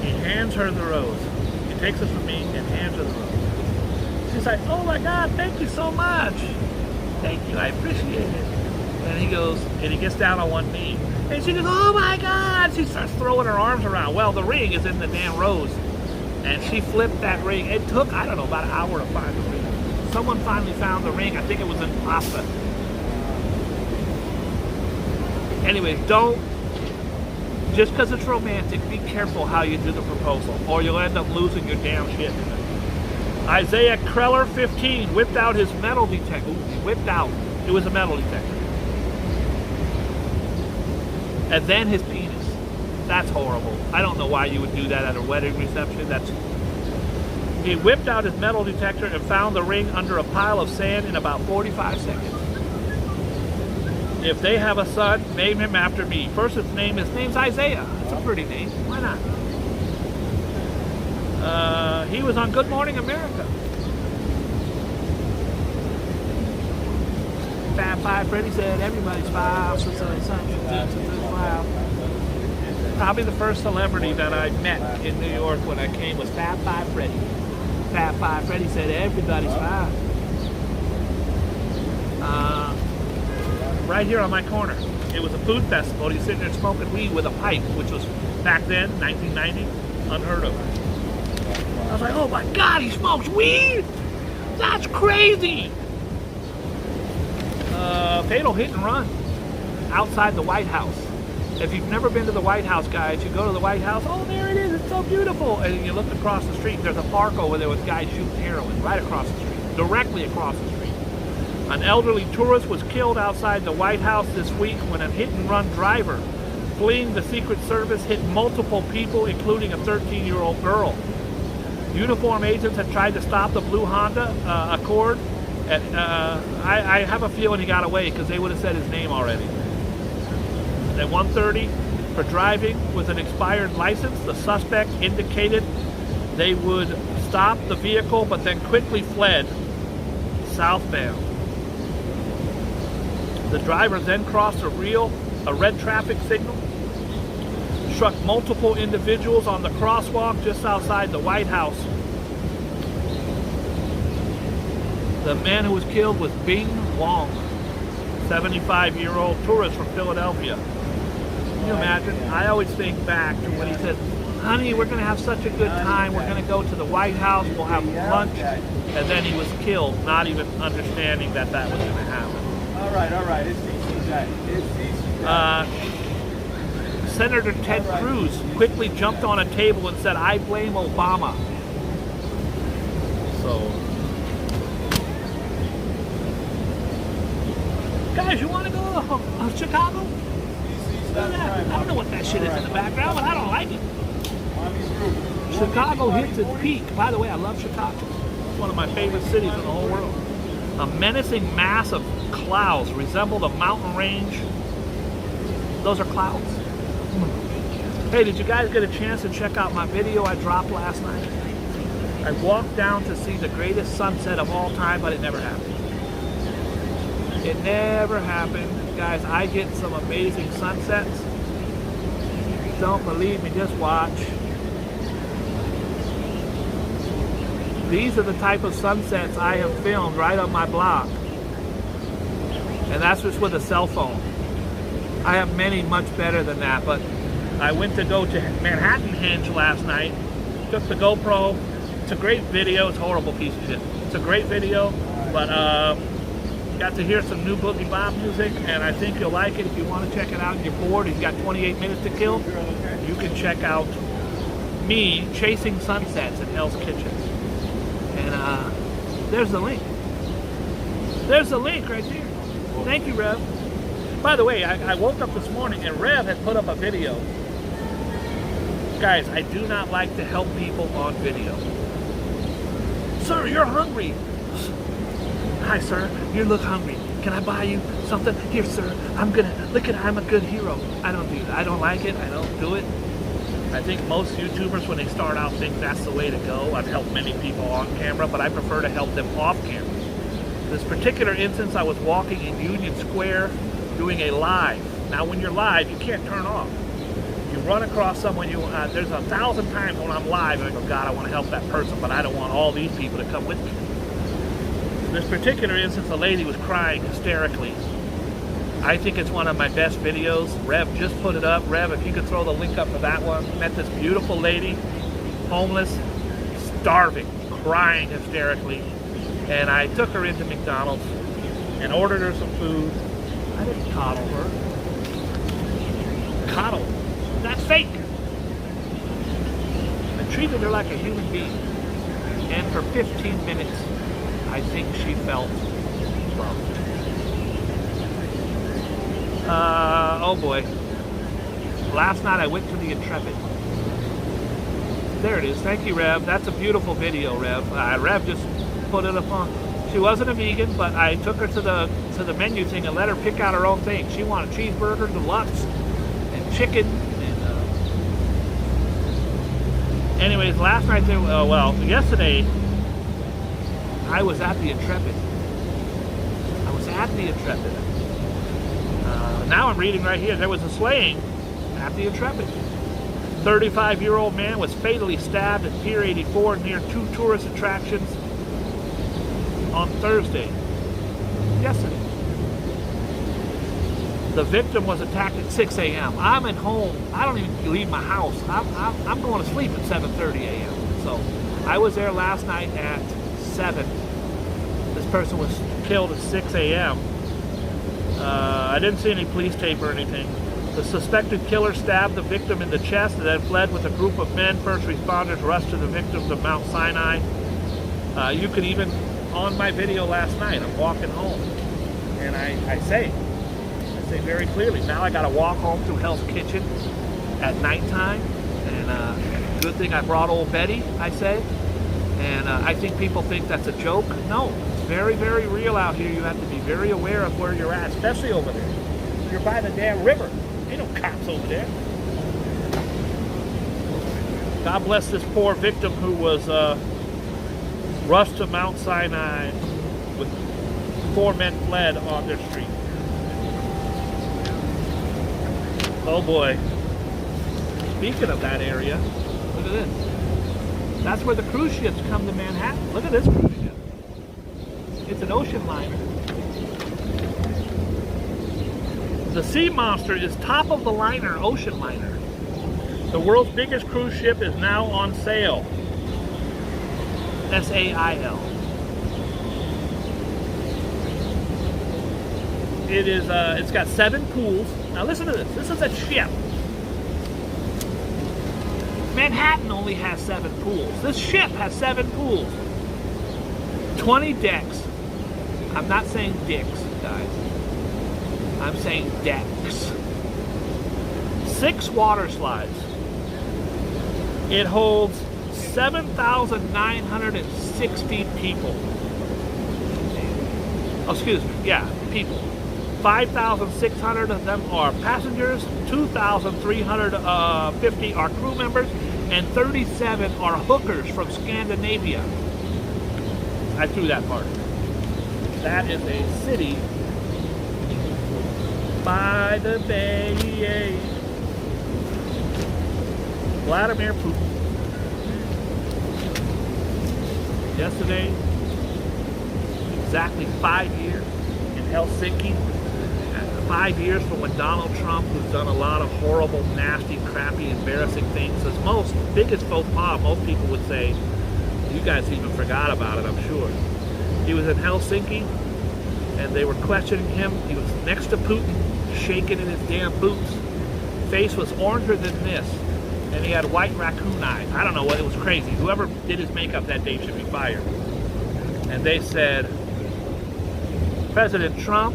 [SPEAKER 1] He hands her the rose. He takes it from me and hands her the rose. She's like, oh, my God, thank you so much. Thank you. I appreciate it. And he goes, and he gets down on one knee. And she goes, oh my God! She starts throwing her arms around. Well, the ring is in the damn rose. And she flipped that ring. It took, I don't know, about an hour to find the ring. Someone finally found the ring. I think it was in pasta. Anyways, don't, just because it's romantic, be careful how you do the proposal, or you'll end up losing your damn shit. Isaiah Kreller, 15, whipped out his metal detector. Ooh, he whipped out. It was a metal detector. And then his penis. That's horrible. I don't know why you would do that at a wedding reception. He whipped out his metal detector and found the ring under a pile of sand in about 45 seconds. If they have a son, name him after me. First, his name's Isaiah. That's a pretty name. Why not? He was on Good Morning America. Fab Five Freddy said everybody's five. Probably the first celebrity that I met in New York when I came was Fab Five Freddy. Fab Five Freddy said everybody's five. right here on my corner. It was a food festival. He's sitting there smoking weed with a pipe, which was back then, 1990, unheard of. I was like, oh my God, he smokes weed? That's crazy. Fatal hit and run outside the White House. If you've never been to the White House, guys, you go to the White House, oh, there it is, it's so beautiful. And you look across the street, there's a park over there with guys shooting heroin right across the street, directly across the street. An elderly tourist was killed outside the White House this week when a hit-and-run driver fleeing the Secret Service hit multiple people, including a 13-year-old girl. Uniformed agents had tried to stop the blue Honda Accord. And, I have a feeling he got away because they would have said his name already. At 1:30, for driving with an expired license, the suspect indicated they would stop the vehicle but then quickly fled southbound. The driver then crossed a red traffic signal, struck multiple individuals on the crosswalk just outside the White House. The man who was killed was Bing Wong, 75-year-old tourist from Philadelphia. Can you imagine? I always think back to when he said, honey, we're going to have such a good time. We're going to go to the White House. We'll have lunch. And then he was killed, not even understanding that that was going to happen.
[SPEAKER 2] All right. It's easy, guys. It's easy.
[SPEAKER 1] Senator Ted Cruz quickly jumped on a table and said, I blame Obama. So, guys, you want to go to Chicago? I don't know what that shit is in the background, but I don't like it. Chicago hits its peak. By the way, I love Chicago. It's one of my favorite cities in the whole world. A menacing mass of clouds resembled a mountain range. Those are clouds. Hey, did you guys get a chance to check out my video I dropped last night? I walked down to see the greatest sunset of all time, but it never happened. It never happened. Guys, I get some amazing sunsets. Don't believe me, just watch. These are the type of sunsets I have filmed right on my blog. And that's just with a cell phone. I have many much better than that, but I went to go to Manhattan Henge last night. Took the GoPro. It's a great video. It's a horrible piece of shit. It's a great video, but got to hear some new Boogie Bob music, and I think you'll like it. If you want to check it out and you're bored, he's got 28 minutes to kill, you can check out me chasing sunsets in Hell's Kitchen. And there's the link. There's the link right there. Thank you, Rev. By the way, I woke up this morning and Rev had put up a video. Guys, I do not like to help people on video. Sir, you're hungry. Hi, sir. You look hungry. Can I buy you something? Here, sir. I'm a good hero. I don't do that. I don't like it. I don't do it. I think most YouTubers, when they start out, think that's the way to go. I've helped many people on camera, but I prefer to help them off camera. This particular instance, I was walking in Union Square doing a live. Now, when you're live, you can't turn off. You run across someone, there's 1,000 times when I'm live, and I go, God, I want to help that person, but I don't want all these people to come with me. This particular instance, a lady was crying hysterically. I think it's one of my best videos. Rev just put it up. Rev, if you could throw the link up for that one. Met this beautiful lady, homeless, starving, crying hysterically. And I took her into McDonald's and ordered her some food. I didn't coddle her. Coddle? That's fake. I treated her like a human being. And for 15 minutes, I think she felt loved. Oh boy. Last night I went to the Intrepid. There it is. Thank you, Rev. That's a beautiful video, Rev. Rev just put it up on. She wasn't a vegan, but I took her to the menu thing and let her pick out her own thing. She wanted cheeseburger, deluxe, and chicken. And anyways, last night yesterday I was at the Intrepid. Now I'm reading right here. There was a slaying at the Intrepid. 35-year-old man was fatally stabbed at Pier 84 near two tourist attractions on Thursday. Yesterday. The victim was attacked at 6 a.m. I'm at home. I don't even leave my house. I'm going to sleep at 7:30 a.m. So I was there last night at 7. This person was killed at 6 a.m. I didn't see any police tape or anything. The suspected killer stabbed the victim in the chest and then fled with a group of men. First responders rushed to the victim to Mount Sinai. You could even, on my video last night, I'm walking home. And I say very clearly, now I got to walk home through Hell's Kitchen at nighttime. And good thing I brought old Betty, I say. And I think people think that's a joke. No, it's very, very real out here. You have to be very aware of where you're at, especially over there. You're by the damn river. Ain't no cops over there. God bless this poor victim who was rushed to Mount Sinai with 4 men fled on their street. Oh boy. Speaking of that area, look at this. That's where the cruise ships come to Manhattan. Look at this cruise ship. It's an ocean liner. The Sea Monster is top of the liner, ocean liner. The world's biggest cruise ship is now on sale. S-A-I-L. It is, it's got 7 pools. Now listen to this. This is a ship. Manhattan only has 7 pools. This ship has 7 pools. 20 decks. I'm not saying dicks, guys. I'm saying decks. 6 water slides. It holds 7,960 people. Oh, excuse me. Yeah, people. 5,600 of them are passengers, 2,350 are crew members, and 37 are hookers from Scandinavia. I threw that part. That is a city by the bay. Vladimir Putin. Yesterday, exactly 5 years in Helsinki. 5 years from when Donald Trump, who's done a lot of horrible, nasty, crappy, embarrassing things, his biggest faux pas, most people would say, you guys even forgot about it, I'm sure. He was in Helsinki, and they were questioning him. He was next to Putin, shaking in his damn boots. Face was oranger than this, and he had white raccoon eyes. I don't know what, it was crazy. Whoever did his makeup that day should be fired. And they said, President Trump,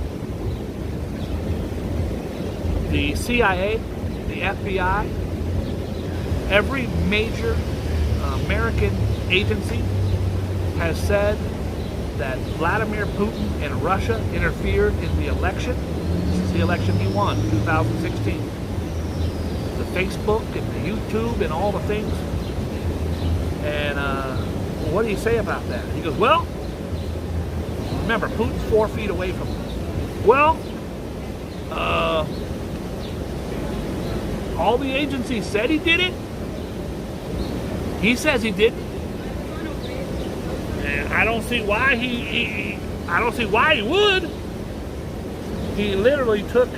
[SPEAKER 1] the CIA, the FBI, every major American agency has said that Vladimir Putin and Russia interfered in the election. This is the election he won, 2016. The Facebook and the YouTube and all the things. And what do you say about that? He goes, well, remember, Putin's 4 feet away from him. Well, all the agencies said he did it. He says he didn't. And I don't see why I don't see why he would. He literally took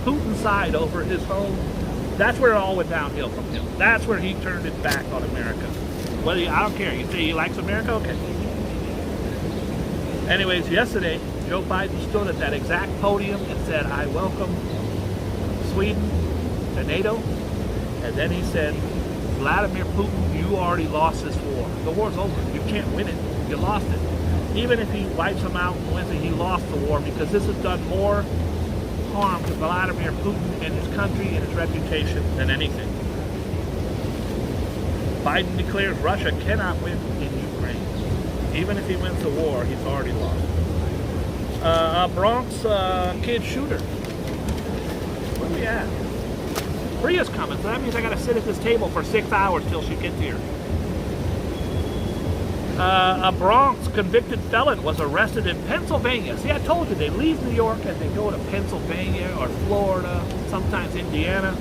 [SPEAKER 1] Putin's side over his own. That's where it all went downhill from him. That's where he turned his back on America. Well, I don't care. You say he likes America? Okay. Anyways, yesterday, Joe Biden stood at that exact podium and said, I welcome Sweden to NATO. And then he said, Vladimir Putin, you already lost this war. The war's over. You can't win it. You lost it. Even if he wipes them out and wins it, he lost the war, because this has done more harm to Vladimir Putin and his country and his reputation than anything. Biden declares Russia cannot win in Ukraine. Even if he wins the war, he's already lost. A Bronx kid shooter. Where are we at? Priya's coming, so that means I gotta sit at this table for 6 hours till she gets here. A Bronx convicted felon was arrested in Pennsylvania. See, I told you, they leave New York and they go to Pennsylvania or Florida, sometimes Indiana.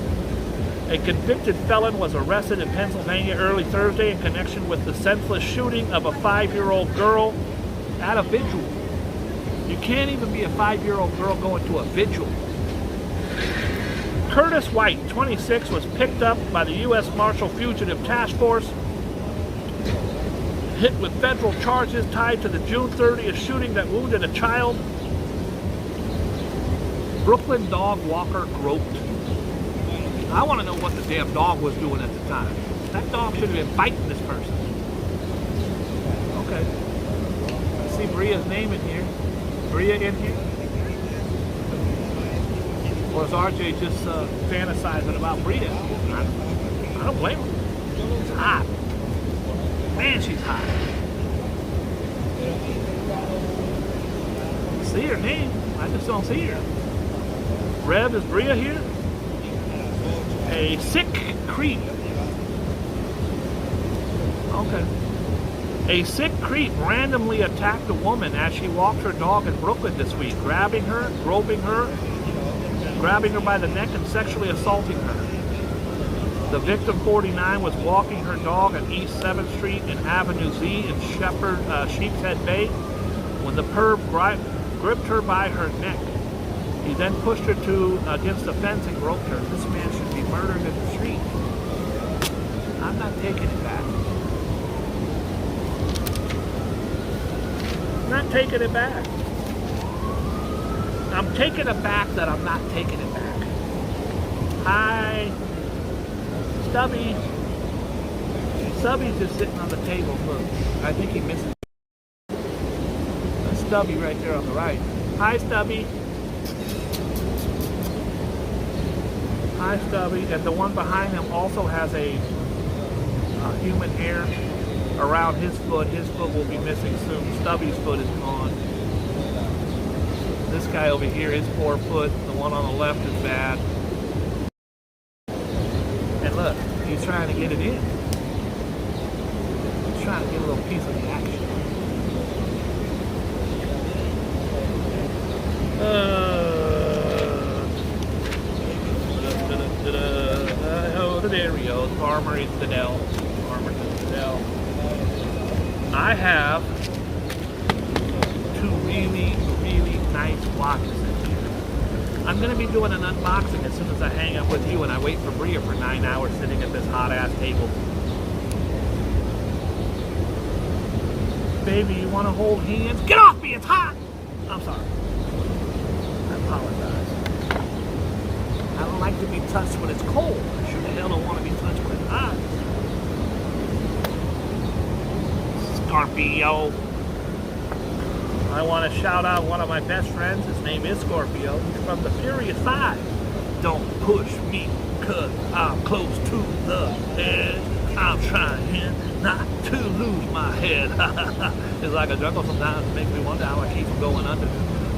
[SPEAKER 1] A convicted felon was arrested in Pennsylvania early Thursday in connection with the senseless shooting of a 5-year-old girl at a vigil. You can't even be a 5-year-old girl going to a vigil. Curtis White, 26, was picked up by the U.S. Marshal Fugitive Task Force, hit with federal charges tied to the June 30th shooting that wounded a child. Brooklyn dog walker groped. I want to know what the damn dog was doing at the time. That dog should have been biting this person. Okay. I see Bria's name in here. Bria in here? Or is RJ just fantasizing about Bria? I don't blame her. It's hot. Man, she's hot. I see her name. I just don't see her. Rev, is Bria here? A sick creep. Okay. A sick creep randomly attacked a woman as she walked her dog in Brooklyn this week, grabbing her, groping her, grabbing her by the neck and sexually assaulting her. The victim, 49, was walking her dog on East 7th Street and Avenue Z in Sheepshead Bay when the perv gripped her by her neck. He then pushed her against the fence and groped her. This man should be murdered in the street. I'm not taking it back. I'm not taking it back. I'm taking it back that I'm not taking it back. Hi, Stubby. Stubby's just sitting on the table. Look, I think he misses. That's Stubby right there on the right. Hi, Stubby. Hi, Stubby. And the one behind him also has a human hair around his foot. His foot will be missing soon. Stubby's foot is gone. This guy over here, his poor foot, the one on the left is bad. And look, he's trying to get it in. He's trying to get a little piece of the action. Oh, there he goes. Farmer Infidel. Farmer Infidel. I have two really nice watches in here. I'm going to be doing an unboxing as soon as I hang up with you and I wait for Bria for 9 hours sitting at this hot ass table. Baby, you want to hold hands? Get off me, it's hot! I'm sorry. I apologize. I don't like to be touched when it's cold. I sure the hell don't want to be touched when it's hot. Scorpio. I want to shout out one of my best friends. His name is Scorpio. He's from the Furious 5. Don't push me, cause I'm close to the edge. I'm trying not to lose my head. It's like a jungle sometimes. It makes me wonder how I keep from going under.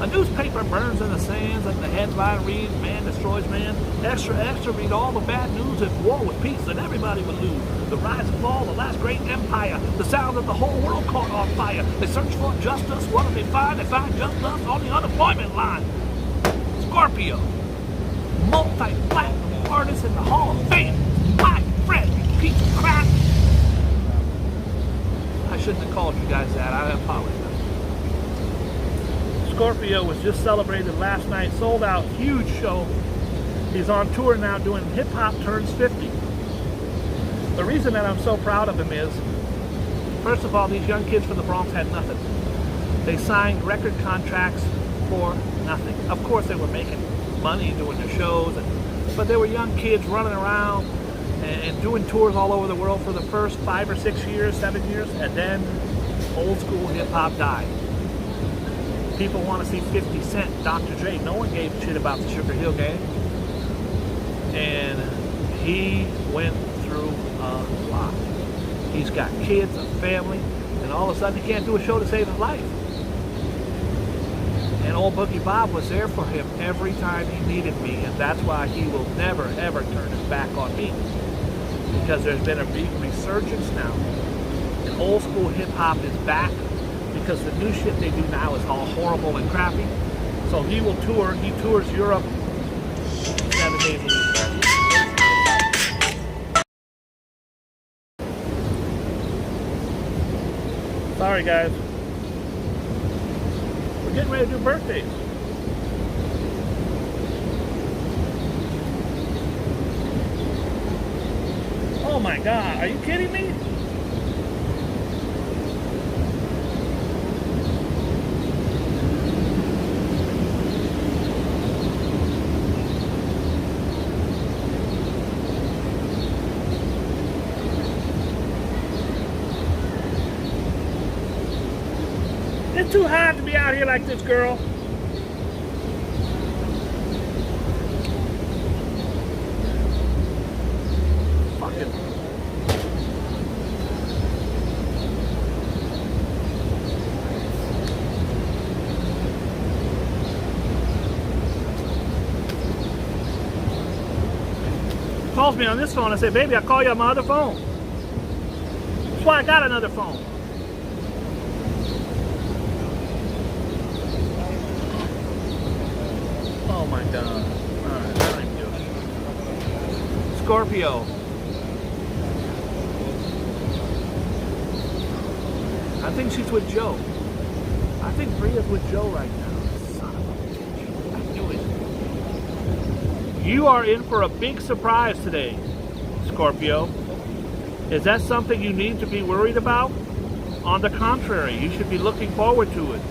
[SPEAKER 1] A newspaper burns in the sands and the headline reads, man destroys man. Extra, extra, read all the bad news. If war was peace, then everybody would lose. The rise and fall, the last great empire. The sound of the whole world caught on fire. They search for justice. What do they find? They find justice on the unemployment line. Scorpio. Multi-platinum artist in the Hall of Fame. My friend, you piece of crap. I shouldn't have called you guys that. I apologize. Scorpio was just celebrated last night, sold out, huge show. He's on tour now doing Hip Hop Turns 50. The reason that I'm so proud of him is, first of all, these young kids from the Bronx had nothing. They signed record contracts for nothing. Of course they were making money doing their shows, but they were young kids running around and doing tours all over the world for the first 5 or 6 years, 7 years, and then old school hip hop died. People want to see 50 Cent, Dr. Dre. No one gave a shit about the Sugar Hill Gang. And he went through a lot. He's got kids, a family, and all of a sudden he can't do a show to save his life. And old Boogie Bob was there for him every time he needed me, and that's why he will never, ever turn his back on me. Because there's been a big resurgence now. And old school hip-hop is back. Because the new shit they do now is all horrible and crappy. So he will tour. He tours Europe 7 days a week. Sorry, guys. We're getting ready to do birthdays. my God, are you kidding me? It's too hot to be out here like this, girl. Fucking. Calls me on this phone. I say, baby, I'll call you on my other phone. That's why I got another phone. Oh my God. Alright, that ain't good. Scorpio. I think she's with Joe. I think Bria's with Joe right now. Son of a bitch. I knew it. You are in for a big surprise today, Scorpio. Is that something you need to be worried about? On the contrary, you should be looking forward to it.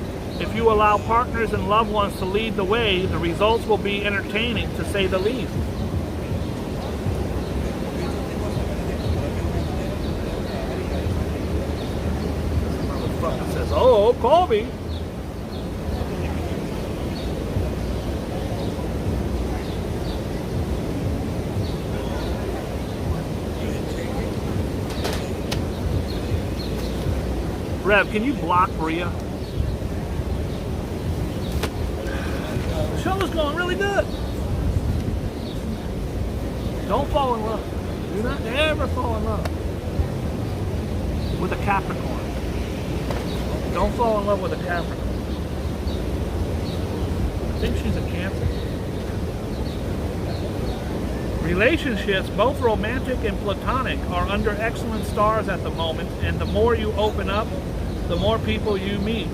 [SPEAKER 1] If you allow partners and loved ones to lead the way, the results will be entertaining, to say the least. Motherfucker says, oh, call me. Rev, can you block Bria? The show is going really good. Don't fall in love. Do not ever fall in love with a Capricorn. Don't fall in love with a Capricorn. I think she's a Cancer. Relationships, both romantic and platonic, are under excellent stars at the moment, and the more you open up, the more people you meet.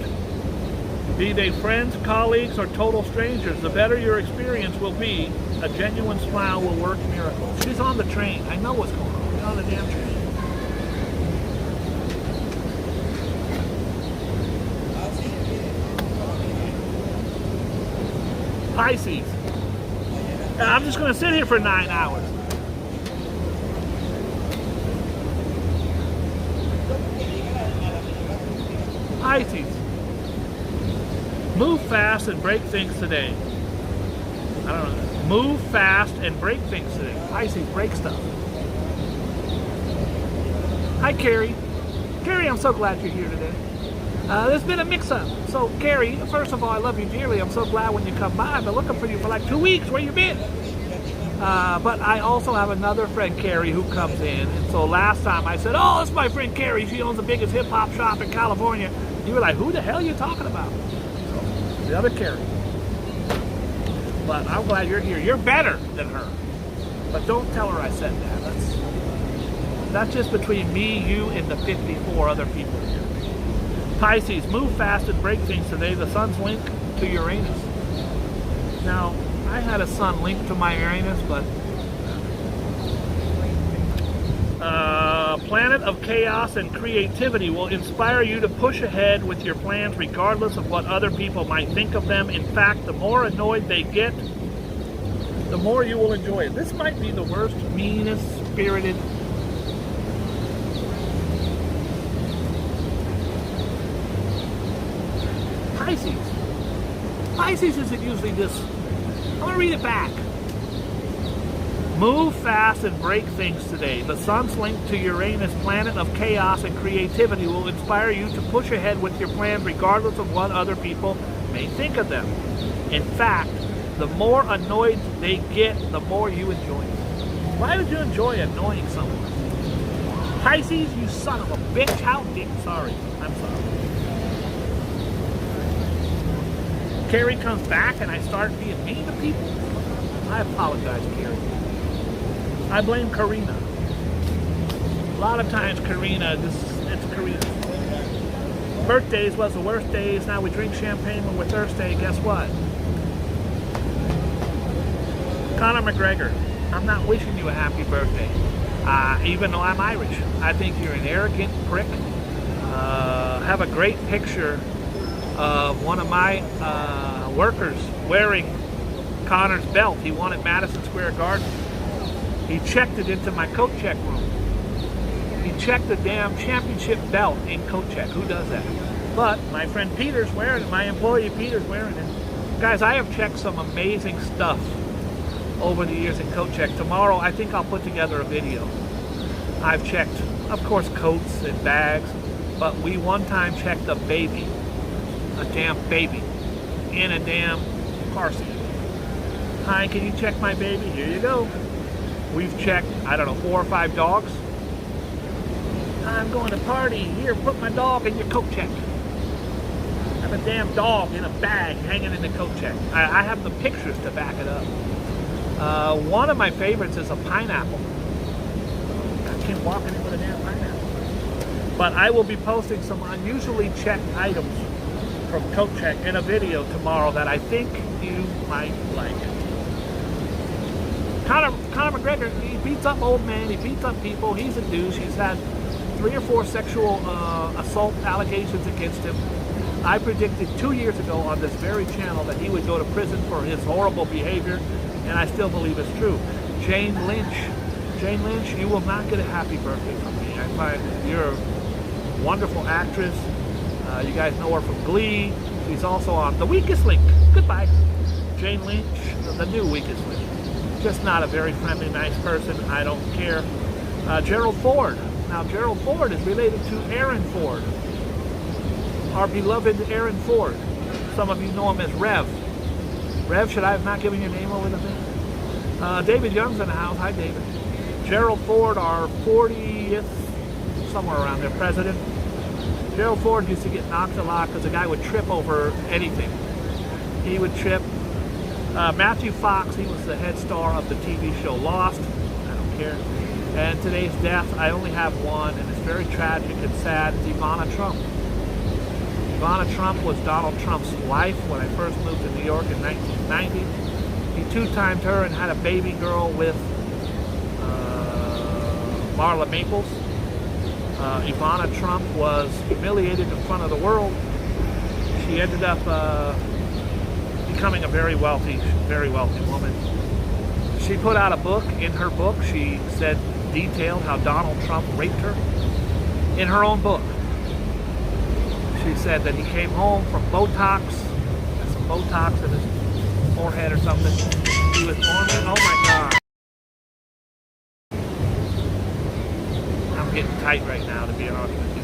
[SPEAKER 1] Be they friends, colleagues, or total strangers, the better your experience will be. A genuine smile will work miracles. She's on the train. I know what's going on. She's on the damn train. Pisces. I'm just going to sit here for 9 hours. Pisces. Move fast and break things today. I don't know. Move fast and break things today. Pisces, break stuff. Hi, Carrie. Carrie, I'm so glad you're here today. There's been a mix-up. So, Carrie, first of all, I love you dearly. I'm so glad when you come by. I've been looking for you for like 2 weeks. Where you been? But I also have another friend, Carrie, who comes in. And so last time I said, oh, it's my friend Carrie. She owns the biggest hip-hop shop in California. You were like, who the hell are you talking about? So, the other Carrie. But I'm glad you're here. You're better than her. But don't tell her I said that. That's just between me, you, and the 54 other people here. Pisces, move fast and break things today. The sun's linked to Uranus. Now, I had a sun linked to my Uranus, but planet of chaos and creativity will inspire you to push ahead with your plans regardless of what other people might think of them. In fact, the more annoyed they get, the more you will enjoy it. This might be the worst, meanest, spirited Pisces. Pisces isn't usually this. I'm going to read it back. Move fast and break things today. The sun's linked to Uranus, planet of chaos and creativity, will inspire you to push ahead with your plans regardless of what other people may think of them. In fact, the more annoyed they get, the more you enjoy it. Why would you enjoy annoying someone? Pisces, you son of a bitch. How dare you? Sorry. I'm sorry. Carrie comes back and I start being mean to people. I apologize, Carrie. I blame Karina. A lot of times Karina, it's Karina. Birthdays was the worst days. Now we drink champagne when we're thirsty. Guess what? Conor McGregor, I'm not wishing you a happy birthday. even though I'm Irish. I think you're an arrogant prick. Have a great picture of one of my workers wearing Connor's belt. He won at Madison Square Garden. He checked it into my coat check room. He checked the damn championship belt in coat check. Who does that? But my friend Peter's wearing it. My employee Peter's wearing it. Guys, I have checked some amazing stuff over the years in coat check. Tomorrow, I think I'll put together a video. I've checked, of course, coats and bags, but we one time checked a baby, a damn baby, in a damn car seat. Hi, can you check my baby? Here you go. We've checked, I don't know, 4 or 5 dogs. I'm going to party. Here, put my dog in your coat check. I have a damn dog in a bag hanging in the coat check. I have the pictures to back it up. One of my favorites is a pineapple. I can't walk in with a damn pineapple. But I will be posting some unusually checked items from coat check in a video tomorrow that I think you might like. Conor McGregor, he beats up old men, he beats up people, he's a douche. He's had 3 or 4 sexual assault allegations against him. I predicted 2 years ago on this very channel that he would go to prison for his horrible behavior, and I still believe it's true. Jane Lynch, you will not get a happy birthday from me. I find that you're a wonderful actress. You guys know her from Glee. She's also on The Weakest Link. Goodbye. Jane Lynch, the new Weakest Link. Just not a very friendly, nice person. I don't care. Gerald Ford. Now, Gerald Ford is related to Aaron Ford, our beloved Aaron Ford. Some of you know him as Rev. Rev, should I have not given your name over the thing? David Young's in the house. Hi, David. Gerald Ford, our 40th, somewhere around there, president. Gerald Ford used to get knocked a lot because the guy would trip over anything. He would trip. Matthew Foxx, he was the head star of the TV show Lost. I don't care. And today's death, I only have one, and it's very tragic and sad. It's Ivana Trump. Ivana Trump was Donald Trump's wife when I first moved to New York in 1990. He 2-timed her and had a baby girl with Marla Maples. Ivana Trump was humiliated in front of the world. She ended up becoming a very wealthy woman. She put out a book. In her book, she detailed how Donald Trump raped her. In her own book, she said that he came home from Botox, some Botox in his forehead or something. He was born. Oh my God! I'm getting tight right now, to be honest with you.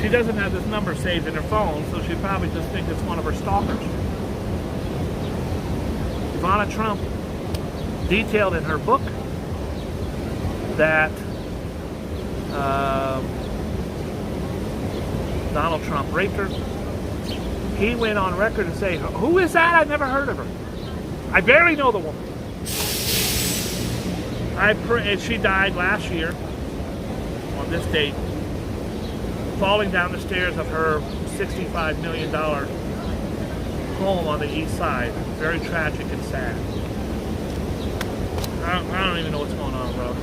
[SPEAKER 1] She doesn't have this number saved in her phone, so she probably just thinks it's one of her stalkers. Ivana Trump detailed in her book that Donald Trump raped her. He went on record to say, "Who is that? I've never heard of her. I barely know the woman." She died last year on this date, falling down the stairs of her $65 million home on the east side. Very tragic and sad. I don't even know what's going on, bro.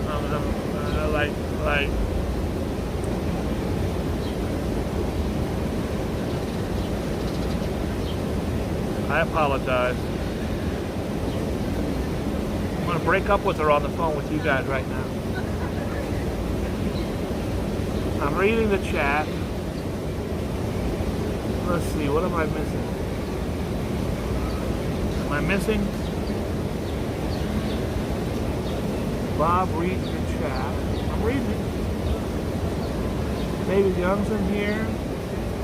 [SPEAKER 1] I apologize. I'm going to break up with her on the phone with you guys right now. I'm reading the chat. Let's see, what am I missing? Am I missing? Bob reads the chat. I'm reading it. David Young's in here.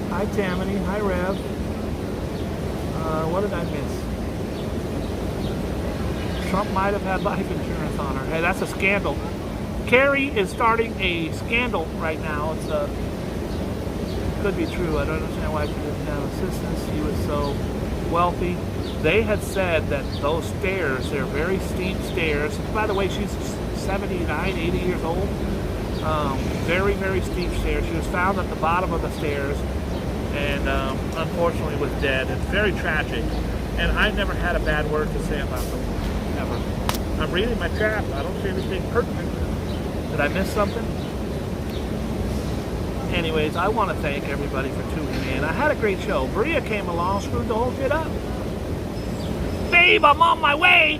[SPEAKER 1] Hi Tammany. Hi Rev. What did I miss? Trump might have had life insurance on her. Hey, that's a scandal. Kerry is starting a scandal right now. It's could be true. I don't understand why she didn't have assistance. She was so wealthy. They had said that those stairs, they're very steep stairs. By the way, she's 79, 80 years old. Very, very steep stairs. She was found at the bottom of the stairs and unfortunately was dead. It's very tragic. And I never had a bad word to say about them, ever. I'm reading my chat. I don't see anything pertinent. Did I miss something? Anyways, I want to thank everybody for tuning in. I had a great show. Bria came along, screwed the whole shit up. Babe, I'm on my way.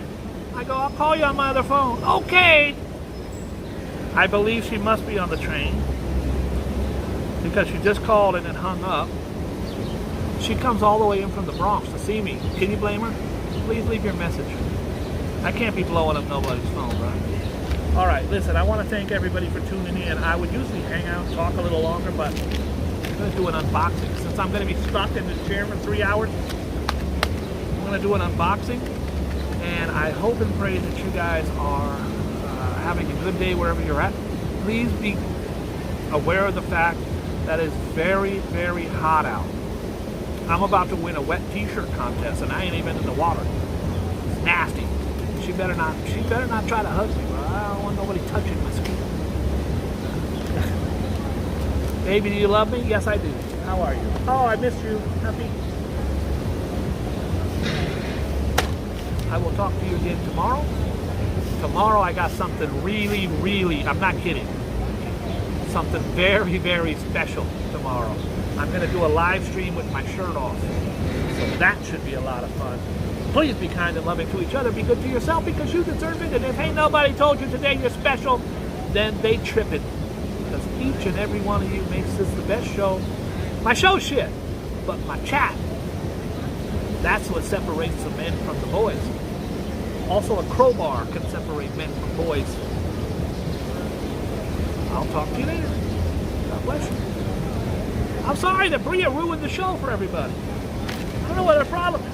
[SPEAKER 1] I go, I'll call you on my other phone. Okay. I believe she must be on the train because she just called and then hung up. She comes all the way in from the Bronx to see me. Can you blame her? Please leave your message. I can't be blowing up nobody's phone, right? All right, listen, I want to thank everybody for tuning in. I would usually hang out and talk a little longer, but I'm going to do an unboxing. Since I'm going to be stuck in this chair for 3 hours, I'm going to do an unboxing. And I hope and pray that you guys are having a good day wherever you're at. Please be aware of the fact that it's very, very hot out. I'm about to win a wet t-shirt contest and I ain't even in the water. It's nasty. She better not try to hug me, bro. I don't want nobody touching my skin. Baby, do you love me? Yes, I do. How are you? Oh, I missed you. Happy. I will talk to you again tomorrow. Tomorrow I got something really, really, I'm not kidding. Something very, very special tomorrow. I'm going to do a live stream with my shirt off. So that should be a lot of fun. Please be kind and loving to each other. Be good to yourself because you deserve it. And if ain't nobody told you today you're special, then they tripping. Because each and every one of you makes this the best show. My show's shit, but my chat, that's what separates the men from the boys. Also, a crowbar can separate men from boys. I'll talk to you later. God bless you. I'm sorry that Bria ruined the show for everybody. I don't know what her problem is.